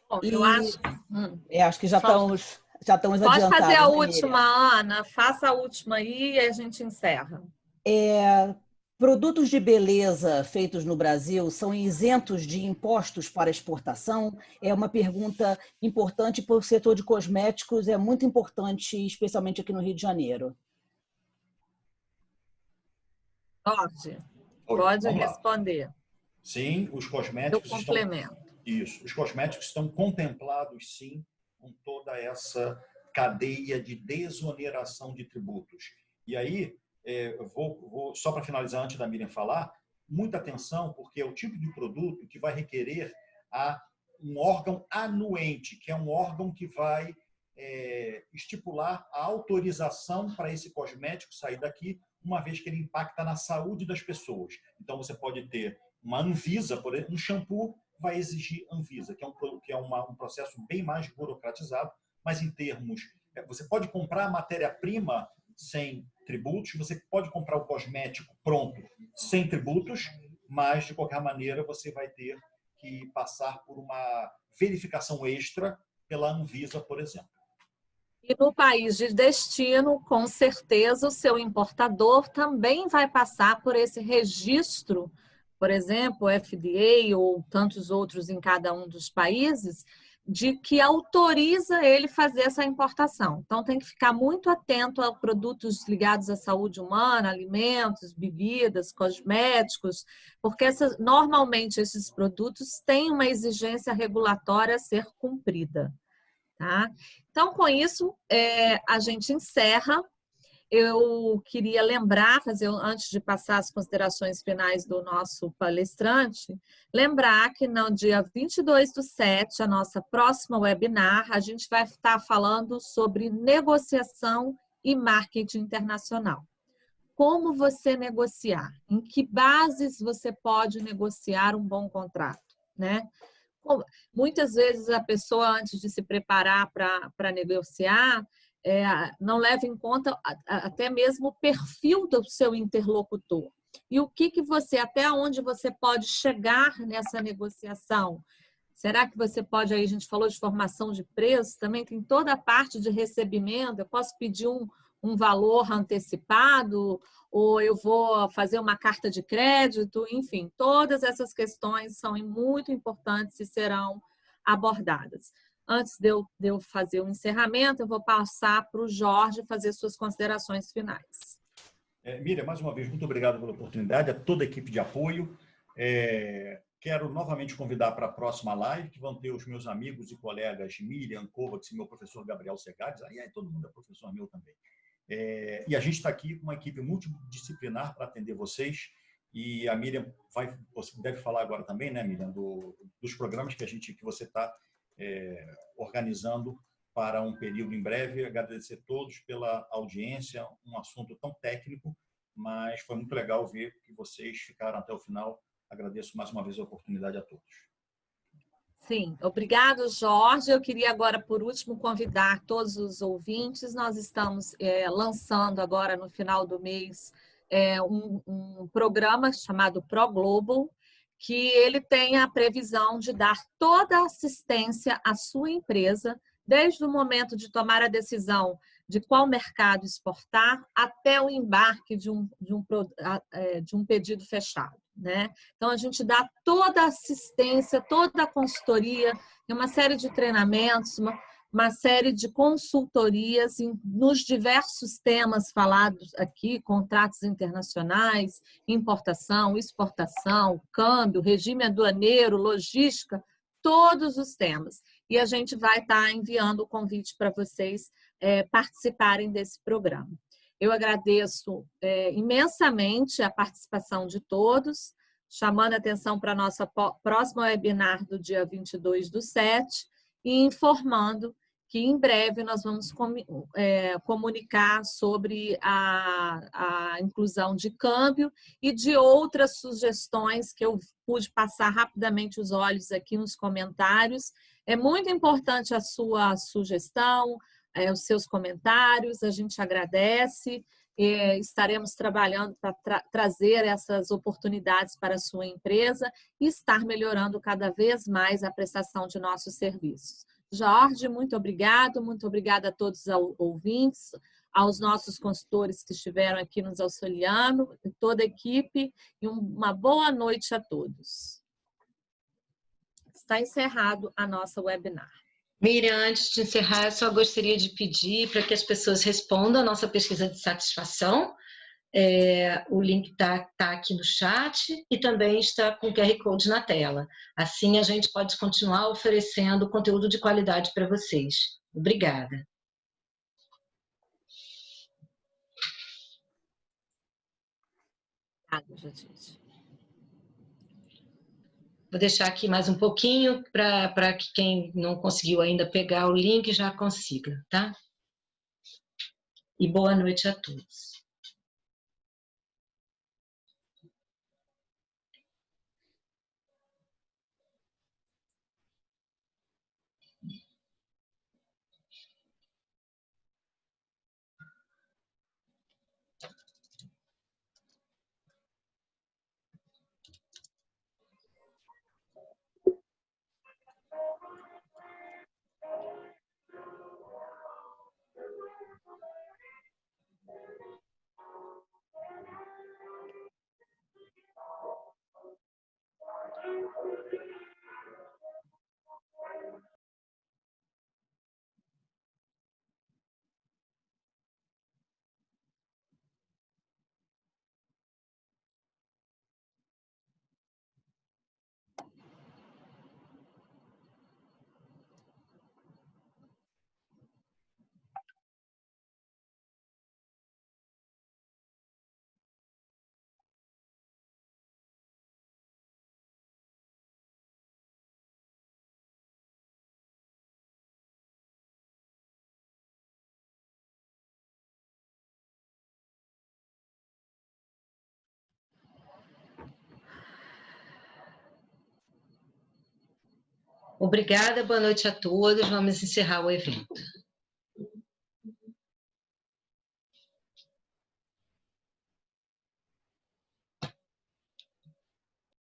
Bom, eu acho... acho que já estamos adiantados. Pode fazer a né, última, Miriam? Ana. Faça a última aí e a gente encerra. Produtos de beleza feitos no Brasil são isentos de impostos para exportação? É uma pergunta importante para o setor de cosméticos, é muito importante, especialmente aqui no Rio de Janeiro. Jorge, pode responder. Sim, os cosméticos Eu complemento. Os cosméticos estão contemplados, sim, com toda essa cadeia de desoneração de tributos. E aí, vou só para finalizar, antes da Miriam falar, muita atenção, porque é o tipo de produto que vai requerer um órgão anuente, que é um órgão que vai estipular a autorização para esse cosmético sair daqui, uma vez que ele impacta na saúde das pessoas. Então, você pode ter uma Anvisa, por exemplo, um shampoo vai exigir Anvisa, que é um processo bem mais burocratizado, mas em termos... Você pode comprar a matéria-prima sem tributos, você pode comprar o cosmético pronto sem tributos, mas, de qualquer maneira, você vai ter que passar por uma verificação extra pela Anvisa, por exemplo. E no país de destino, com certeza, o seu importador também vai passar por esse registro, por exemplo, FDA ou tantos outros em cada um dos países, de que autoriza ele fazer essa importação. Então, tem que ficar muito atento a produtos ligados à saúde humana, alimentos, bebidas, cosméticos, porque normalmente esses produtos têm uma exigência regulatória a ser cumprida. Tá? Então, com isso, a gente encerra. Eu queria lembrar, antes de passar as considerações finais do nosso palestrante, lembrar que no dia 22/7, a nossa próxima webinar, a gente vai estar falando sobre negociação e marketing internacional. Como você negociar? Em que bases você pode negociar um bom contrato, né? Muitas vezes a pessoa, antes de se preparar para negociar, não leva em conta até mesmo o perfil do seu interlocutor. E até onde você pode chegar nessa negociação? Será que você pode, aí a gente falou de formação de preço, também tem toda a parte de recebimento, eu posso pedir um valor antecipado, ou eu vou fazer uma carta de crédito, enfim, todas essas questões são muito importantes e serão abordadas. Antes de eu fazer o encerramento, eu vou passar para o Jorge fazer suas considerações finais. Miriam, mais uma vez, muito obrigado pela oportunidade, a toda a equipe de apoio. Quero novamente convidar para a próxima live, que vão ter os meus amigos e colegas Miriam Kovacs e meu professor Gabriel Segades. Aí todo mundo é professor meu também. E a gente está aqui com uma equipe multidisciplinar para atender vocês. E a Miriam deve falar agora também, né, Miriam, dos programas que você está organizando para um período em breve. Agradecer a todos pela audiência, um assunto tão técnico, mas foi muito legal ver que vocês ficaram até o final. Agradeço mais uma vez a oportunidade a todos. Sim, obrigado, Jorge. Eu queria agora, por último, convidar todos os ouvintes. Nós estamos lançando agora, no final do mês, um programa chamado ProGlobal, que ele tem a previsão de dar toda a assistência à sua empresa desde o momento de tomar a decisão de qual mercado exportar até o embarque de um pedido fechado, né? Então, a gente dá toda a assistência, toda a consultoria, uma série de treinamentos, uma série de consultorias nos diversos temas falados aqui, contratos internacionais, importação, exportação, câmbio, regime aduaneiro, logística, todos os temas. E a gente vai estar enviando o convite para vocês participarem desse programa. Eu agradeço imensamente a participação de todos, chamando a atenção para a nossa próxima webinar do dia 22/7 e informando que em breve nós vamos comunicar sobre a inclusão de câmbio e de outras sugestões que eu pude passar rapidamente os olhos aqui nos comentários. É muito importante a sua sugestão, os seus comentários, a gente agradece. Estaremos trabalhando para trazer essas oportunidades para a sua empresa e estar melhorando cada vez mais a prestação de nossos serviços. Jorge, muito obrigada a todos os ouvintes, aos nossos consultores que estiveram aqui nos auxiliando, toda a equipe, e uma boa noite a todos. Está encerrado a nossa webinar. Miriam, antes de encerrar, eu só gostaria de pedir para que as pessoas respondam a nossa pesquisa de satisfação. O link está aqui no chat e também está com o QR Code na tela. Assim, a gente pode continuar oferecendo conteúdo de qualidade para vocês. Obrigada. Vou deixar aqui mais um pouquinho para que quem não conseguiu ainda pegar o link já consiga, tá? E boa noite a todos. Obrigada, boa noite a todos. Vamos encerrar o evento.